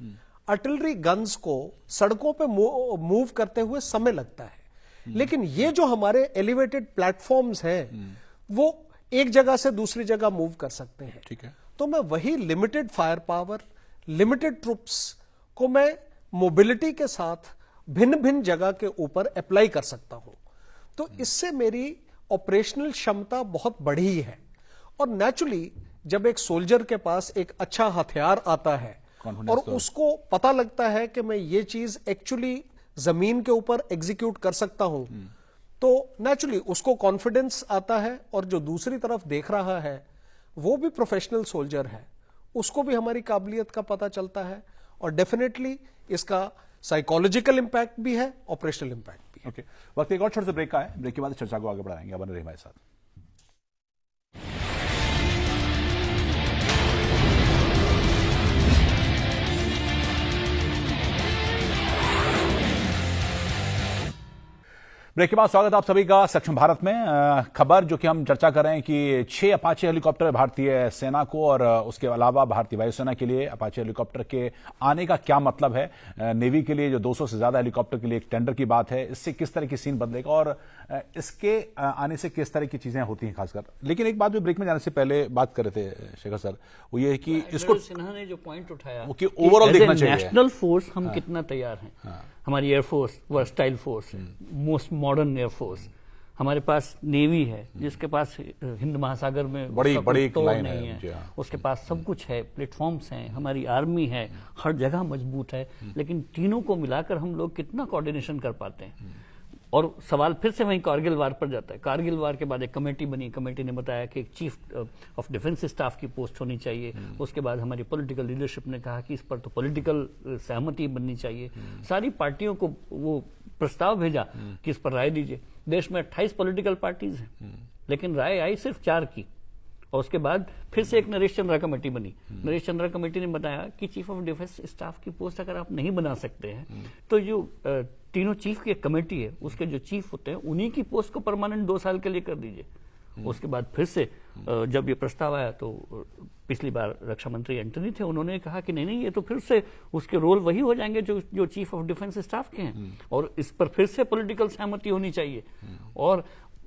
आर्टिलरी गन्स को सड़कों पे मूव करते हुए समय लगता है, लेकिन ये जो हमारे एलिवेटेड प्लेटफॉर्म्स हैं वो एक जगह से दूसरी जगह मूव कर सकते हैं। ठीक है। तो मैं वही limited fire power, limited troops को मैं मोबिलिटी के साथ भिन्न भिन्न जगह के ऊपर अप्लाई कर सकता हूं। तो इससे मेरी ऑपरेशनल क्षमता बहुत बढ़ी है। और नेचुरली जब एक सोल्जर के पास एक अच्छा हथियार आता है और उसको पता लगता है कि मैं ये चीज एक्चुअली जमीन के ऊपर एग्जीक्यूट कर सकता हूं, तो नेचुरली उसको कॉन्फिडेंस आता है और जो दूसरी तरफ देख रहा है वो भी प्रोफेशनल सोल्जर है, उसको भी हमारी काबिलियत का पता चलता है। और डेफिनेटली इसका साइकोलॉजिकल इंपैक्ट भी है, ऑपरेशनल इंपैक्ट भी है। ओके, वक्त एक और छोटे से ब्रेक का है, ब्रेक के बाद चर्चा को आगे बढ़ाएंगे। बने रहिए हमारे साथ। ब्रेक के बाद स्वागत आप सभी का सक्षम भारत में। खबर जो कि हम चर्चा कर रहे हैं कि 6 अपाचे हेलीकॉप्टर भारतीय सेना को और उसके अलावा भारतीय वायुसेना के लिए अपाचे हेलीकॉप्टर के आने का क्या मतलब है। नेवी के लिए जो 200 से ज्यादा हेलीकॉप्टर के लिए एक टेंडर की बात है, इससे किस तरह की सीन बदलेगा और इसके आने से किस तरह की चीजें होती हैं खासकर। लेकिन एक बात जो ब्रेक में जाने से पहले बात कर रहे थे शेखर सर, वो ये है कि इसको सिन्हा ने जो पॉइंट उठाया कि ओवरऑल देखना चाहिए नेशनल फोर्स हम कितना तैयार हैं। हमारी एयरफोर्स वर्सटाइल फोर्स है, मोस्ट मॉडर्न एयरफोर्स। हमारे पास नेवी है जिसके पास हिंद महासागर में बड़ी तोड़ नहीं है, उसके पास सब कुछ है, प्लेटफॉर्म्स हैं। हमारी आर्मी है, हर जगह मजबूत है। लेकिन तीनों को मिलाकर हम लोग कितना कोऑर्डिनेशन कर पाते हैं। और सवाल फिर से वहीं कारगिल वार पर जाता है। कारगिल वार के बाद एक कमेटी बनी, कमेटी ने बताया कि एक चीफ ऑफ डिफेंस स्टाफ की पोस्ट होनी चाहिए। उसके बाद हमारी पॉलिटिकल लीडरशिप ने कहा कि इस पर तो पॉलिटिकल सहमति बननी चाहिए। सारी पार्टियों को वो प्रस्ताव भेजा कि इस पर राय दीजिए। देश में 28 पॉलिटिकल पार्टीज हैं, लेकिन राय आई सिर्फ 4 की। और उसके बाद फिर से एक नरेश चंद्रा कमेटी बनी। नरेश चंद्रा कमेटी ने बताया कि चीफ ऑफ डिफेंस स्टाफ की पोस्ट अगर आप नहीं बना सकते हैं तो जो तीनों चीफ की एक कमेटी है, उसके जो चीफ होते हैं उन्हीं की पोस्ट को परमानेंट 2 साल के लिए कर दीजिए। उसके बाद फिर से जब ये प्रस्ताव आया तो पिछली बार रक्षा मंत्री एंटनी थे, उन्होंने कहा कि नहीं ये तो फिर से उसके रोल वही हो जाएंगे जो चीफ ऑफ डिफेंस स्टाफ के हैं, और इस पर फिर से पॉलिटिकल सहमति होनी चाहिए। और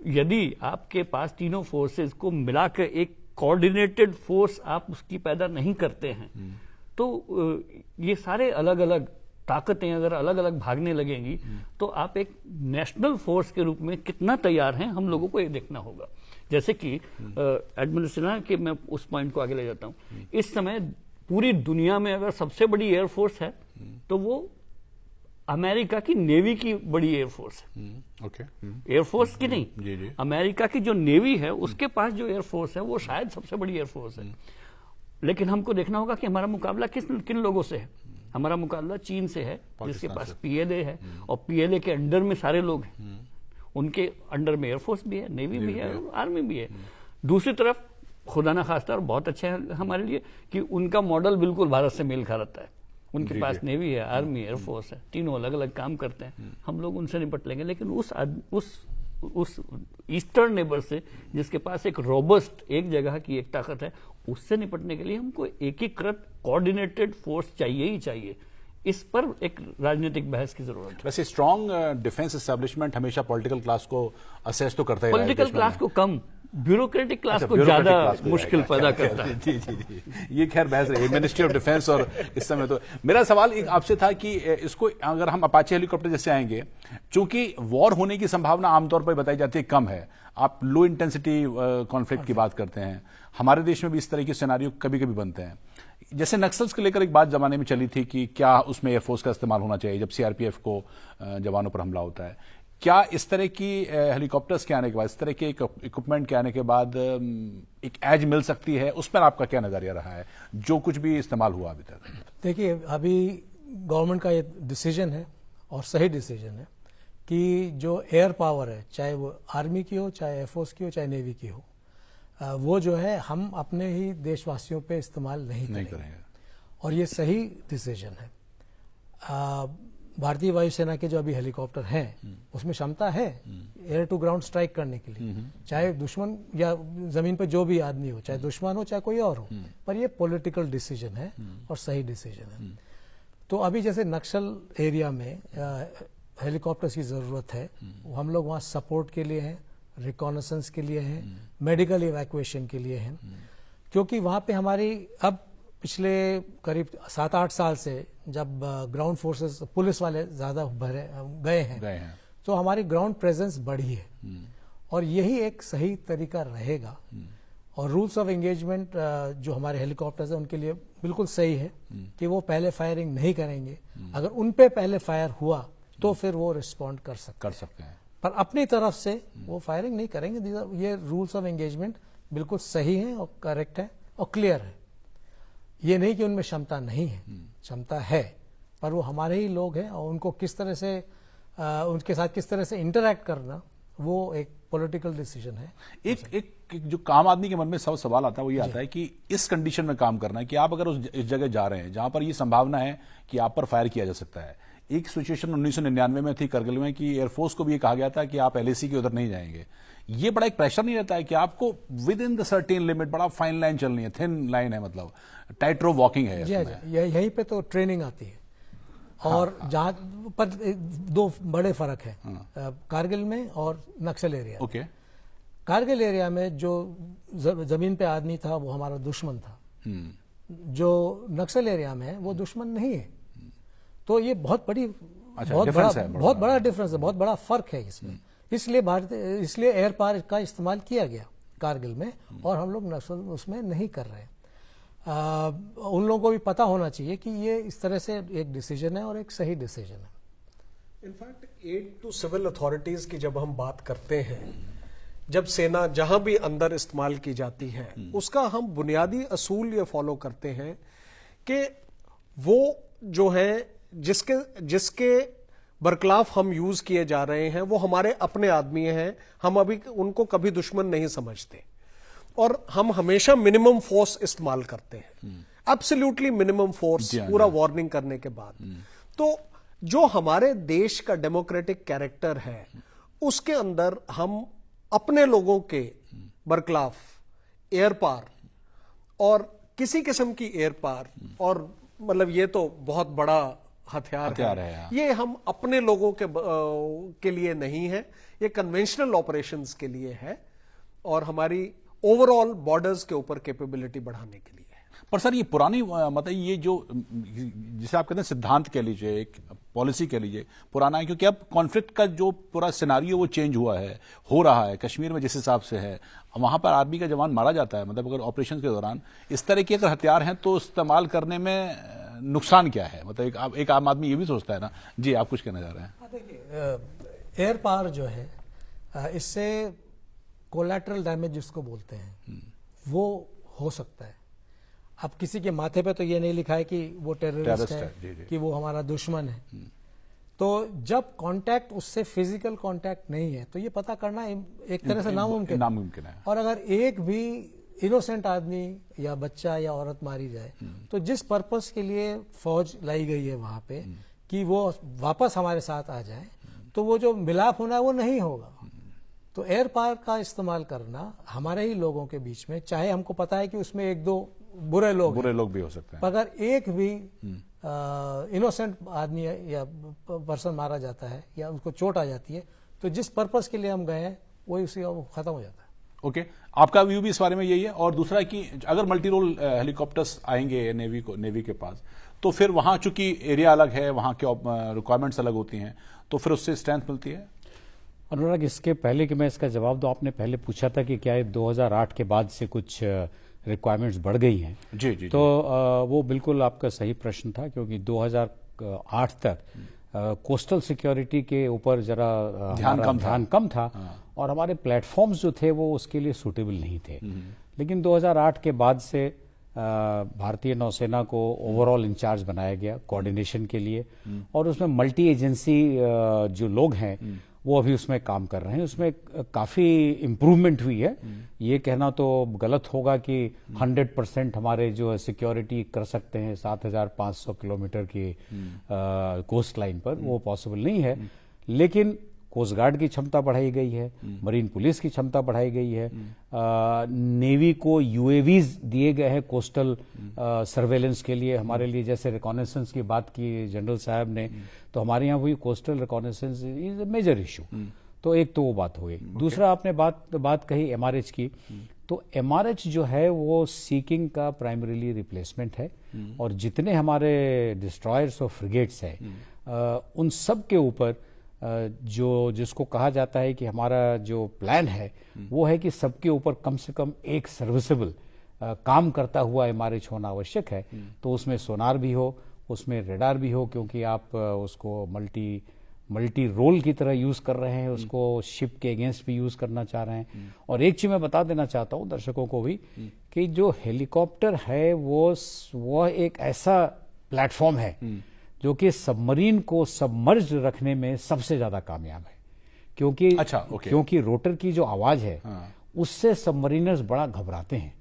यदि आपके पास तीनों फोर्सेस को मिलाकर एक कोऑर्डिनेटेड फोर्स आप उसकी पैदा नहीं करते हैं तो ये सारे अलग अलग ताकतें अगर अलग अलग भागने लगेंगी तो आप एक नेशनल फोर्स के रूप में कितना तैयार हैं, हम लोगों को ये देखना होगा। जैसे कि एडमिरल सिन्हा के मैं उस पॉइंट को आगे ले जाता हूं। इस समय पूरी दुनिया में अगर सबसे बड़ी एयरफोर्स है तो वो अमेरिका की नेवी की बड़ी एयरफोर्स है। ओके, एयरफोर्स की नहीं, जी। अमेरिका की जो नेवी है उसके पास जो एयरफोर्स है वो शायद सबसे बड़ी एयरफोर्स है। लेकिन हमको देखना होगा कि हमारा मुकाबला किन लोगों से है। हमारा मुकाबला चीन से है जिसके पास पीएलए है, और पीएलए के अंडर में सारे लोग हैं। उनके अंडर में एयरफोर्स भी है, नेवी भी है, आर्मी भी है। दूसरी तरफ खुदा ना खास्ता, और बहुत अच्छा है हमारे लिए कि उनका मॉडल बिल्कुल भारत से मेल खाता है। उनके पास नेवी है, आर्मी, एयरफोर्स है, तीनों अलग अलग काम करते हैं। हम लोग उनसे निपट लेंगे। लेकिन उस ईस्टर्न नेबर से जिसके पास एक रोबस्ट एक जगह की एक ताकत है, उससे निपटने के लिए हमको एकीकृत कोऑर्डिनेटेड फोर्स चाहिए ही चाहिए। इस पर एक राजनीतिक बहस की जरूरत है। वैसे स्ट्रांग डिफेंस एस्टेब्लिशमेंट हमेशा पॉलिटिकल क्लास को असेस तो करता ही रहा है। पॉलिटिकल क्लास को कम, ब्यूरोक्रेटिक क्लास को ज्यादा मुश्किल पैदा करता है। जी। ये खैर बहस रही है मिनिस्ट्री ऑफ डिफेंस। और इस समय तो मेरा सवाल एक आपसे था कि इसको अगर हम अपाचे हेलीकॉप्टर जैसे आएंगे, चूंकि वॉर होने की संभावना आमतौर पर बताई जाती है कम है, आप लो इंटेंसिटी कॉन्फ्लिक्ट की बात करते हैं, हमारे देश में भी इस तरह के सिनेरियो कभी कभी बनते हैं। जैसे नक्सल्स को लेकर एक बात जमाने में चली थी कि क्या उसमें एयरफोर्स का इस्तेमाल होना चाहिए जब सीआरपीएफ को जवानों पर हमला होता है। क्या इस तरह की हेलीकॉप्टर्स के आने के बाद, इस तरह के इक्विपमेंट के आने के बाद एक एज मिल सकती है? उस पर आपका क्या नजरिया रहा है जो कुछ भी इस्तेमाल हुआ अभी तक? देखिए, अभी गवर्नमेंट का ये डिसीजन है और सही डिसीजन है कि जो एयर पावर है, चाहे वो आर्मी की हो, चाहे एयरफोर्स की हो, चाहे नेवी की हो, वो जो है हम अपने ही देशवासियों पे इस्तेमाल नहीं करेंगे। और ये सही डिसीजन है। भारतीय वायुसेना के जो अभी हेलीकॉप्टर हैं उसमें क्षमता है एयर टू ग्राउंड स्ट्राइक करने के लिए, चाहे दुश्मन या जमीन पर जो भी आदमी हो, चाहे दुश्मन हो चाहे कोई और हो। पर ये पॉलिटिकल डिसीजन है और सही डिसीजन है। तो अभी जैसे नक्सल एरिया में हेलीकॉप्टर्स की जरूरत है, हम लोग वहाँ सपोर्ट के लिए हैं, रिकॉनेसेंस के लिए हैं, मेडिकल इवैक्यूएशन के लिए हैं। क्योंकि वहाँ पे हमारी अब पिछले करीब 7-8 साल से जब ग्राउंड फोर्सेस पुलिस वाले ज्यादा गए हैं तो हमारी ग्राउंड प्रेजेंस बढ़ी है। और यही एक सही तरीका रहेगा। और रूल्स ऑफ एंगेजमेंट जो हमारे हेलीकॉप्टर्स हैं उनके लिए बिल्कुल सही है कि वो पहले फायरिंग नहीं करेंगे। अगर उन पे पहले फायर हुआ तो फिर वो रिस्पॉन्ड कर सकते हैं, पर अपनी तरफ से वो फायरिंग नहीं करेंगे। ये रूल्स ऑफ एंगेजमेंट बिल्कुल सही है और करेक्ट है और क्लियर है। ये नहीं कि उनमें क्षमता नहीं है, क्षमता है, पर वो हमारे ही लोग हैं और उनको किस तरह से उनके साथ किस तरह से इंटरैक्ट करना वो एक पॉलिटिकल डिसीजन है। एक जो काम आदमी के मन में सब सवाल आता है वो ये आता है कि इस कंडीशन में काम करना है कि आप अगर इस जगह जा रहे हैं जहां पर ये संभावना है कि आप पर फायर किया जा सकता है। एक सिचुएशन 1999 में थी करगिल में कि एयरफोर्स को भी ये कहा गया था कि आप एलएसी के उधर नहीं जाएंगे। ये बड़ा एक प्रेशर नहीं रहता है कि आपको with in the certain limit, बड़ा फाइन लाइन चलनी है, थिन लाइन है, मतलब टाइट रोप वॉकिंग है। यहीं पे तो ट्रेनिंग आती है। और जहां पर 2 बड़े फर्क है कारगिल में और नक्सल एरिया। ओके, कारगिल एरिया में जो जमीन पे आदमी था वो हमारा दुश्मन था, जो नक्सल एरिया में है वो दुश्मन नहीं है। तो ये बहुत बड़ा डिफरेंस है, बहुत बड़ा फर्क है इसमें। इसलिए एयर पावर का इस्तेमाल किया गया कारगिल में और हम लोग नक्सल उसमें नहीं कर रहे। उन लोगों को भी पता होना चाहिए कि ये इस तरह से एक डिसीजन है और एक सही डिसीजन है। In fact aid to civil authorities की जब हम बात करते हैं, जब सेना जहां भी अंदर इस्तेमाल की जाती है, उसका हम बुनियादी असूल ये फॉलो करते हैं कि वो जो है जिसके बरखिलाफ हम यूज किए जा रहे हैं वो हमारे अपने आदमी हैं, हम अभी उनको कभी दुश्मन नहीं समझते और हम हमेशा मिनिमम फोर्स इस्तेमाल करते हैं, एब्सोल्युटली मिनिमम फोर्स, पूरा वार्निंग करने के बाद। तो जो हमारे देश का डेमोक्रेटिक कैरेक्टर है उसके अंदर हम अपने लोगों के बरखिलाफ एयर पार और किसी किस्म की एयर पार, और मतलब ये तो बहुत बड़ा हथियार है, ये हम अपने लोगों के लिए नहीं है, ये कन्वेंशनल ऑपरेशंस के लिए है और हमारी ओवरऑल बॉर्डर्स के ऊपर कैपेबिलिटी बढ़ाने के लिए है। पर सर ये पुरानी मतलब ये जो जिसे आप कहते हैं सिद्धांत कह लीजिए, एक पॉलिसी कह लीजिए, पुराना है, क्योंकि अब कॉन्फ्लिक्ट का जो पूरा सिनारियो वो चेंज हुआ है, हो रहा है कश्मीर में जिस हिसाब से है, वहां पर आर्मी का जवान मारा जाता है, मतलब अगर ऑपरेशन के दौरान इस तरह के अगर हथियार हैं तो इस्तेमाल करने में नुकसान क्या है? मतलब एक आम आदमी ये भी सोचता है ना। जी, आप कुछ कहना चाह रहे हैं? देखिए, एयर पावर जो है इससे कोलैटरल डैमेज जिसको बोलते हैं वो हो सकता है। अब किसी के माथे पे तो ये नहीं लिखा है कि वो टेररिस्ट है, जी। कि वो हमारा दुश्मन है। तो जब कांटेक्ट उससे फिजिकल कांटेक्ट नहीं है तो ये पता करना एक तरह से नामुमकिन है। और अगर एक भी इनोसेंट आदमी या बच्चा या औरत मारी जाए तो जिस पर्पस के लिए फौज लाई गई है वहां पे कि वो वापस हमारे साथ आ जाए, तो वो जो मिलाप होना है वो नहीं होगा। तो एयर पावर का इस्तेमाल करना हमारे ही लोगों के बीच में, चाहे हमको पता है कि उसमें एक दो बुरे लोग भी हो सकते हैं, अगर एक भी इनोसेंट आदमी या पर्सन मारा जाता है या उसको चोट आ जाती है तो जिस पर्पस के लिए हम गए हैं वही उसी खत्म हो जाता है। ओके, आपका व्यू भी इस बारे में यही है। और दूसरा कि अगर मल्टी रोल हेलीकॉप्टर्स आएंगे नेवी के पास, तो फिर वहां चूंकि एरिया अलग है, वहां के रिक्वायरमेंट्स अलग होती हैं, तो फिर उससे स्ट्रेंथ मिलती है। अनुराग, इसके पहले कि मैं इसका जवाब दूं, आपने पहले पूछा था कि क्या 2008 के बाद से कुछ रिक्वायरमेंट्स बढ़ गई हैं। जी। तो वो बिल्कुल आपका सही प्रश्न था, क्योंकि 2008 तक कोस्टल सिक्योरिटी के ऊपर जरा ध्यान कम था और हमारे प्लेटफॉर्म्स जो थे वो उसके लिए सूटेबल नहीं थे। लेकिन 2008 के बाद से भारतीय नौसेना को ओवरऑल इंचार्ज बनाया गया कोऑर्डिनेशन के लिए, और उसमें मल्टी एजेंसी जो लोग हैं वो अभी उसमें काम कर रहे हैं। उसमें काफी इम्प्रूवमेंट हुई है। ये कहना तो गलत होगा कि 100% हमारे जो है सिक्योरिटी कर सकते हैं 7,500 किलोमीटर की कोस्ट लाइन पर, वो पॉसिबल नहीं है। लेकिन कोस्ट गार्ड की क्षमता बढ़ाई गई है, मरीन पुलिस की क्षमता बढ़ाई गई है, नेवी को यूएवीज दिए गए हैं कोस्टल सर्वेलेंस के लिए, हमारे लिए। जैसे रिकॉनेसेंस की बात की जनरल साहब ने, तो हमारे यहाँ हुई coastal reconnaissance is a major issue. तो एक तो वो बात हो गई। दूसरा आपने बात कही एमआरएच की, तो एमआरएच जो है वो सीकिंग का प्राइमरीली रिप्लेसमेंट है, और जितने हमारे डिस्ट्रॉयर्स और फ्रिगेट्स हैं उन सब के ऊपर जिसको कहा जाता है कि हमारा जो प्लान है वो है कि सबके ऊपर कम से कम एक सर्विसेबल काम करता हुआ एमआरएच होना आवश्यक है। तो उसमें सोनार भी हो, उसमें रेडार भी हो, क्योंकि आप उसको मल्टी रोल की तरह यूज कर रहे हैं, उसको शिप के अगेंस्ट भी यूज करना चाह रहे हैं। और एक चीज मैं बता देना चाहता हूं दर्शकों को भी कि जो हेलीकॉप्टर है वो एक ऐसा प्लेटफॉर्म है जो कि सबमरीन को सबमर्ज रखने में सबसे ज्यादा कामयाब है, क्योंकि रोटर की जो आवाज है उससे सबमरीनर्स बड़ा घबराते हैं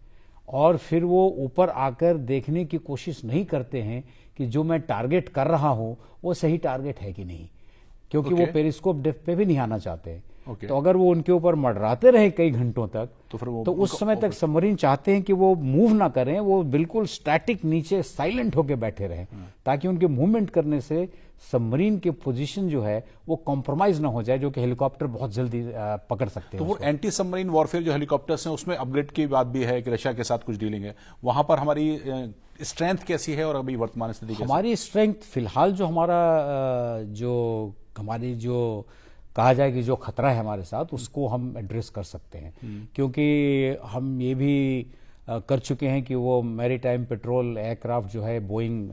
और फिर वो ऊपर आकर देखने की कोशिश नहीं करते हैं कि जो मैं टारगेट कर रहा हूं वो सही टारगेट है कि नहीं, क्योंकि वो पेरिस्कोप डेप्थ पे भी नहीं आना चाहते। तो अगर वो उनके ऊपर मंडराते रहे कई घंटों तक तो उस समय तक सबमरीन चाहते हैं कि वो मूव ना करें, वो बिल्कुल स्टैटिक नीचे साइलेंट होकर बैठे रहें, ताकि उनके मूवमेंट करने से सबमरीन की पोजीशन जो है वो कॉम्प्रोमाइज ना हो जाए, जो कि हेलीकॉप्टर बहुत जल्दी पकड़ सकते हैं। तो वो एंटी सबमरीन वॉरफेयर जो हेलीकॉप्टर्स हैं उसमें अपग्रेड की बात भी है कि रशिया के साथ कुछ डीलिंग है, वहां पर हमारी स्ट्रेंथ कैसी है और अभी वर्तमान स्थिति कैसी? हमारी स्ट्रेंथ फिलहाल हमारी जो कहा जाए कि जो खतरा है हमारे साथ उसको हम एड्रेस कर सकते हैं, क्योंकि हम ये भी कर चुके हैं कि वो मैरीटाइम पेट्रोल एयरक्राफ्ट जो है बोइंग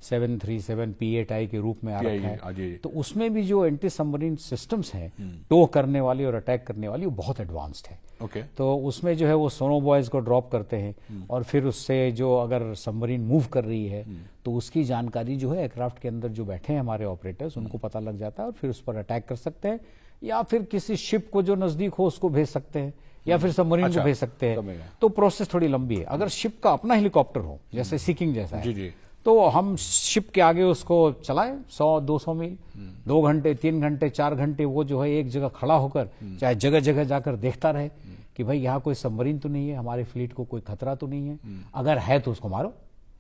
737 P8I के रूप में आ रखा है। जी। तो उसमें भी जो एंटी सबमरीन सिस्टम्स हैं टो करने वाली और अटैक करने वाली, वो बहुत एडवांस्ड है। ओके। तो उसमें जो है वो सोनो बॉयज को ड्रॉप करते हैं और फिर उससे जो अगर सबमरीन मूव कर रही है तो उसकी जानकारी जो है एयरक्राफ्ट के अंदर जो बैठे हैं हमारे ऑपरेटर्स, उनको पता लग जाता है और फिर उस पर अटैक कर सकते हैं, या फिर किसी शिप को जो नजदीक हो उसको भेज सकते हैं, या फिर सबमरीन को भेज सकते हैं। तो प्रोसेस थोड़ी लंबी है। अगर शिप का अपना हेलीकॉप्टर हो, जैसे सीकिंग जैसा है, जी। तो हम शिप के आगे उसको चलाएं 100-200 मील, 2 घंटे 3 घंटे 4 घंटे वो जो है एक जगह खड़ा होकर चाहे जगह जगह जाकर देखता रहे कि भाई यहाँ कोई सबमरीन तो नहीं है, हमारे फ्लीट को कोई खतरा तो नहीं है, अगर है तो उसको मारो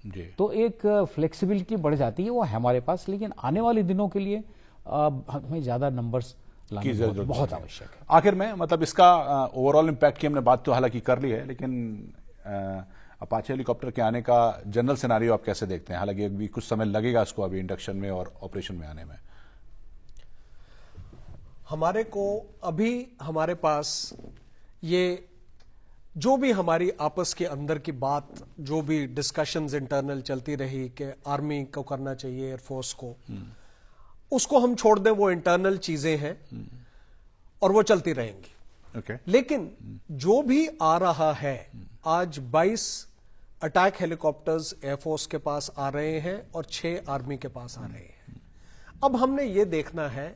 जी। तो एक फ्लेक्सिबिलिटी बढ़ जाती है, वो है हमारे पास। लेकिन आने वाले दिनों के लिए हमें ज्यादा नंबर्स की जरूरत बहुत आवश्यक है। आखिर में मतलब इसका ओवरऑल इम्पैक्ट की हमने बात तो हालांकि कर ली है, लेकिन अपाचे हेलीकॉप्टर के आने का जनरल सिनारियो आप कैसे देखते हैं? हालांकि अभी कुछ समय लगेगा इसको अभी इंडक्शन में और ऑपरेशन में आने में। हमारे को अभी हमारे पास ये जो भी हमारी आपस के अंदर की बात, जो भी डिस्कशंस इंटरनल चलती रही कि आर्मी को करना चाहिए, एयरफोर्स को, उसको हम छोड़ दें, वो इंटरनल चीजें हैं और वो चलती रहेंगी। ओके। लेकिन जो भी आ रहा है, आज 22 अटैक हेलीकॉप्टर्स एयरफोर्स के पास आ रहे हैं और 6 आर्मी के पास आ रहे हैं। अब हमने ये देखना है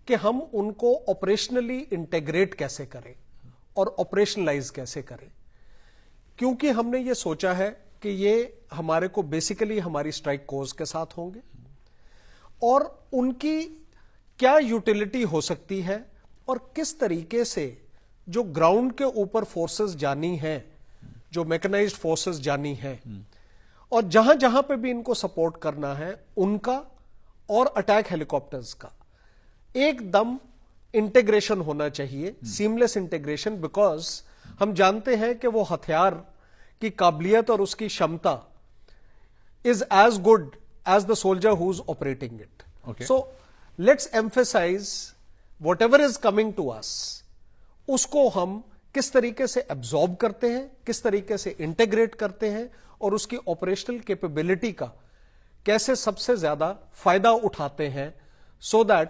कि हम उनको ऑपरेशनली इंटीग्रेट कैसे करें और ऑपरेशनलाइज कैसे करें, क्योंकि हमने ये सोचा है कि ये हमारे को बेसिकली हमारी स्ट्राइक कोर्स के साथ होंगे और उनकी क्या यूटिलिटी हो सकती है और किस तरीके से जो ग्राउंड के ऊपर फोर्सेस जानी हैं, जो मैकेनाइज्ड फोर्सेस जानी हैं, और जहां जहां पे भी इनको सपोर्ट करना है उनका और अटैक हेलीकॉप्टर्स का एकदम इंटीग्रेशन होना चाहिए, सीमलेस इंटीग्रेशन। बिकॉज हम जानते हैं कि वो हथियार की काबिलियत और उसकी क्षमता is as good as the soldier who is operating it. So let's emphasise whatever is coming to us, उसको हम किस तरीके से एब्जॉर्ब करते हैं, किस तरीके से इंटीग्रेट करते हैं और उसकी ऑपरेशनल कैपेबिलिटी का कैसे सबसे ज्यादा फायदा उठाते हैं, सो दैट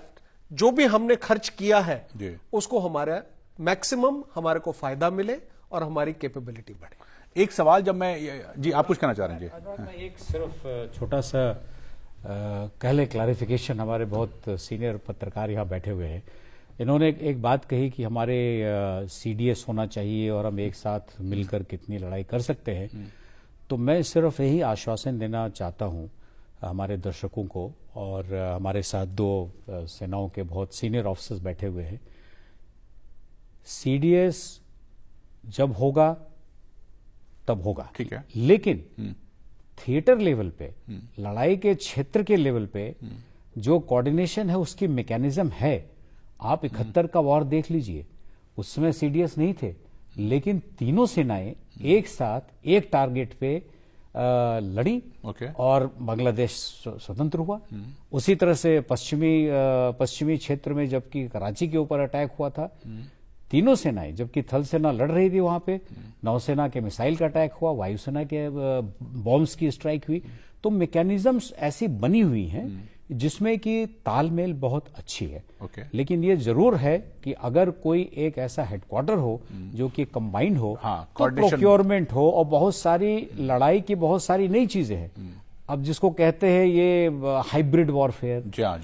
जो भी हमने खर्च किया है उसको हमारा मैक्सिमम हमारे को फायदा मिले और हमारी कैपेबिलिटी बढ़े। एक सवाल जब मैं जी आप कुछ कहना चाह रहे हैं? जी मैं एक सिर्फ छोटा सा कह ले क्लैरिफिकेशन, हमारे बहुत सीनियर पत्रकार यहाँ बैठे हुए हैं, इन्होंने एक बात कही कि हमारे CDS होना चाहिए और हम एक साथ मिलकर कितनी लड़ाई कर सकते हैं। तो मैं सिर्फ यही आश्वासन देना चाहता हूँ हमारे दर्शकों को, और हमारे साथ 2 सेनाओं के बहुत सीनियर ऑफिसर्स बैठे हुए हैं। CDS जब होगा तब होगा, ठीक है, लेकिन थिएटर लेवल पे, लड़ाई के क्षेत्र के लेवल पे जो कोऑर्डिनेशन है, उसकी मैकेनिज्म है। आप 71 का वॉर देख लीजिए, उसमें CDS नहीं थे, लेकिन तीनों सेनाएं एक साथ एक टारगेट पे लड़ी और बांग्लादेश स्वतंत्र हुआ। उसी तरह से पश्चिमी क्षेत्र में जबकि कराची के ऊपर अटैक हुआ था, तीनों सेनाएं, जबकि थल सेना लड़ रही थी वहां पे, नौसेना के मिसाइल का अटैक हुआ, वायुसेना के बॉम्ब्स की स्ट्राइक हुई। तो मैकेनिज्म्स ऐसी बनी हुई हैं जिसमें कि तालमेल बहुत अच्छी है। लेकिन ये जरूर है कि अगर कोई एक ऐसा हेडक्वार्टर हो जो कि कंबाइंड हो, तो प्रोक्योरमेंट हो और बहुत सारी लड़ाई की बहुत सारी नई चीजें हैं। अब जिसको कहते हैं ये हाइब्रिड वॉरफेयर,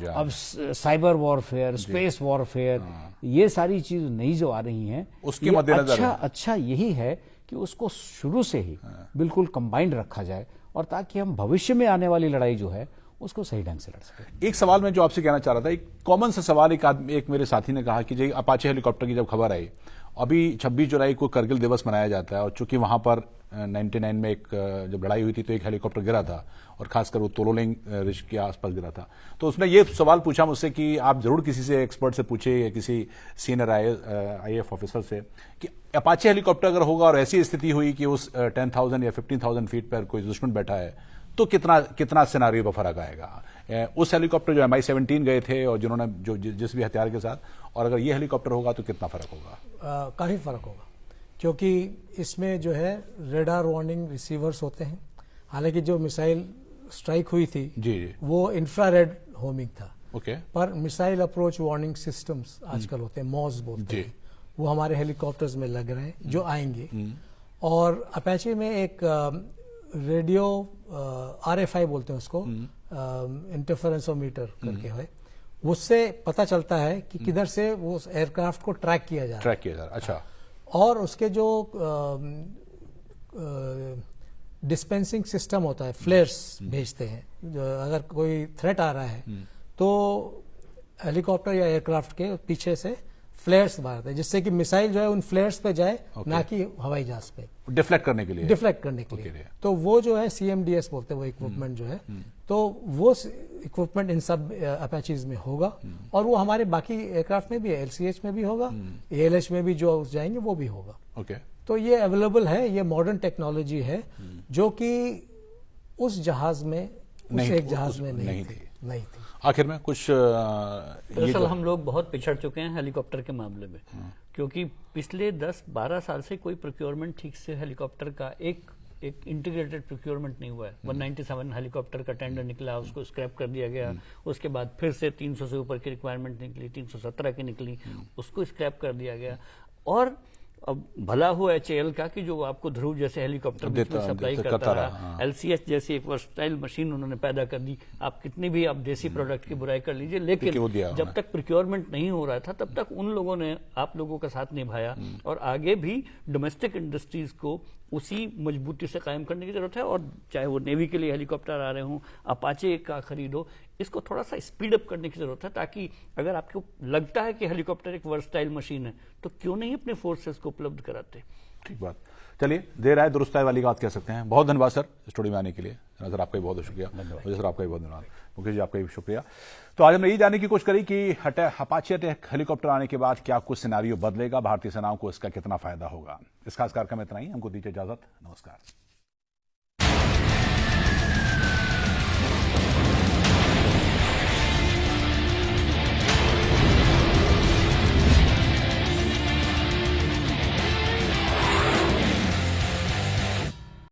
अब साइबर वॉरफेयर, स्पेस वॉरफेयर, ये सारी चीज नई जो आ रही हैं, उसके मद्देनजर अच्छा यही है कि उसको शुरू से ही बिल्कुल कंबाइंड रखा जाए, और ताकि हम भविष्य में आने वाली लड़ाई जो है उसको सही ढंग से लड़ सके। एक सवाल मैं जो आपसे कहना चाह रहा था, एक कॉमन सा सवाल, एक मेरे साथी ने कहा कि जी अपाचे हेलीकॉप्टर की जब खबर आई, अभी 26 जुलाई को करगिल दिवस मनाया जाता है, और चूंकि वहां पर 99 में एक जब लड़ाई हुई थी तो एक हेलीकॉप्टर गिरा था, और खासकर वो तोलोलिंग ऋषि के आसपास गिरा था। तो उसने ये सवाल पूछा मुझसे कि आप जरूर किसी से एक्सपर्ट से पूछे या किसी सीनियर IAF ऑफिसर से कि अपाचे हेलीकॉप्टर अगर होगा और ऐसी स्थिति हुई कि उस 10,000 या 15,000 फीट पर कोई दुश्मन बैठा है, तो कितना सिनारियो में फर्क आएगा? उस हेलीकॉप्टर जो MI-17 गए थे और जिन्होंने जो जिस भी हथियार के साथ, और अगर ये हेलीकॉप्टर होगा तो कितना फर्क होगा? काफी फर्क होगा, क्योंकि इसमें जो है रेडार वार्निंग रिसीवर्स होते हैं। हालांकि जो मिसाइल स्ट्राइक हुई थी जी जी वो इंफ्रारेड होमिंग था। ओके पर मिसाइल अप्रोच वार्निंग सिस्टम्स आजकल होते हैं, मॉस बोलते हैं, वो हमारे हेलीकॉप्टर्स में लग रहे हैं जो आएंगे। और अपाचे में एक रेडियो RFI बोलते हैं उसको, इंटरफेरेंसोमीटर करके है, उससे पता चलता है कि किधर से वो एयरक्राफ्ट को ट्रैक किया जा रहा है। अच्छा। और उसके जो डिस्पेंसिंग सिस्टम होता है, फ्लेयर्स भेजते हैं, अगर कोई थ्रेट आ रहा है तो हेलीकॉप्टर या एयरक्राफ्ट के पीछे से फ्लेयर्स मारते हैं, जिससे कि मिसाइल जो है उन फ्लेयर्स पे जाए, ना कि हवाई जहाज पे, डिफ्लेक्ट करने के लिए। तो वो जो है CMDS बोलते हैं, वो इक्विपमेंट जो है, तो वो इक्विपमेंट इन सब अपाचीज में होगा। और वो हमारे बाकी एयरक्राफ्ट में भी है, LCH में भी होगा, ALH में भी जो जाएंगे वो भी होगा। ओके। तो ये अवेलेबल है, ये मॉडर्न टेक्नोलॉजी है जो कि उस जहाज में, उस एक जहाज में नहीं थी। आखिर में कुछ दरअसल हम लोग बहुत पिछड़ चुके हैं हेलीकॉप्टर के मामले में, क्योंकि पिछले 10-12 साल से कोई प्रोक्योरमेंट ठीक से हेलीकॉप्टर का एक इंटीग्रेटेड प्रोक्योरमेंट नहीं हुआ है। 197 हेलीकॉप्टर का टेंडर निकला, उसको स्क्रैप कर दिया गया, उसके बाद फिर से 300 से ऊपर की रिक्वायरमेंट निकली, 317 की निकली, उसको स्क्रैप कर दिया गया। और अब भला हो HAL का कि जो आपको ध्रुव जैसे हेलीकॉप्टर सप्लाई करता रहा, LCH जैसी एक वर्सटाइल मशीन उन्होंने पैदा कर दी। आप कितनी भी आप देसी प्रोडक्ट की बुराई कर लीजिए, लेकिन जब तक प्रोक्योरमेंट नहीं हो रहा था तब तक उन लोगों ने आप लोगों का साथ निभाया, और आगे भी डोमेस्टिक इंडस्ट्रीज को उसी मजबूती से कायम करने की जरूरत है। और चाहे वो नेवी के लिए हेलीकॉप्टर आ रहे हों, अपाचे का खरीदो, इसको थोड़ा सा स्पीड अप करने की जरूरत है, ताकि अगर आपको लगता है कि हेलीकॉप्टर एक वर्सटाइल मशीन है तो क्यों नहीं अपने फोर्सेस को उपलब्ध कराते। ठीक बात। चलिए, देर आए दुरुस्त आए वाली बात कह सकते हैं। बहुत धन्यवाद सर स्टूडियो में आने के लिए। सर आपका भी बहुत शुक्रिया। मुझे सर आपका भी बहुत धन्यवाद। मुकेश जी आपका भी शुक्रिया। तो आज हमने ये जानने की कोशिश करी कि अपाचे अटैक हेलीकॉप्टर आने के बाद क्या कुछ सिनेरियो बदलेगा, भारतीय सेनाओं को इसका कितना फायदा होगा। इस खास कार्यक्रम में इतना ही। हमको दीजिए इजाजत। नमस्कार।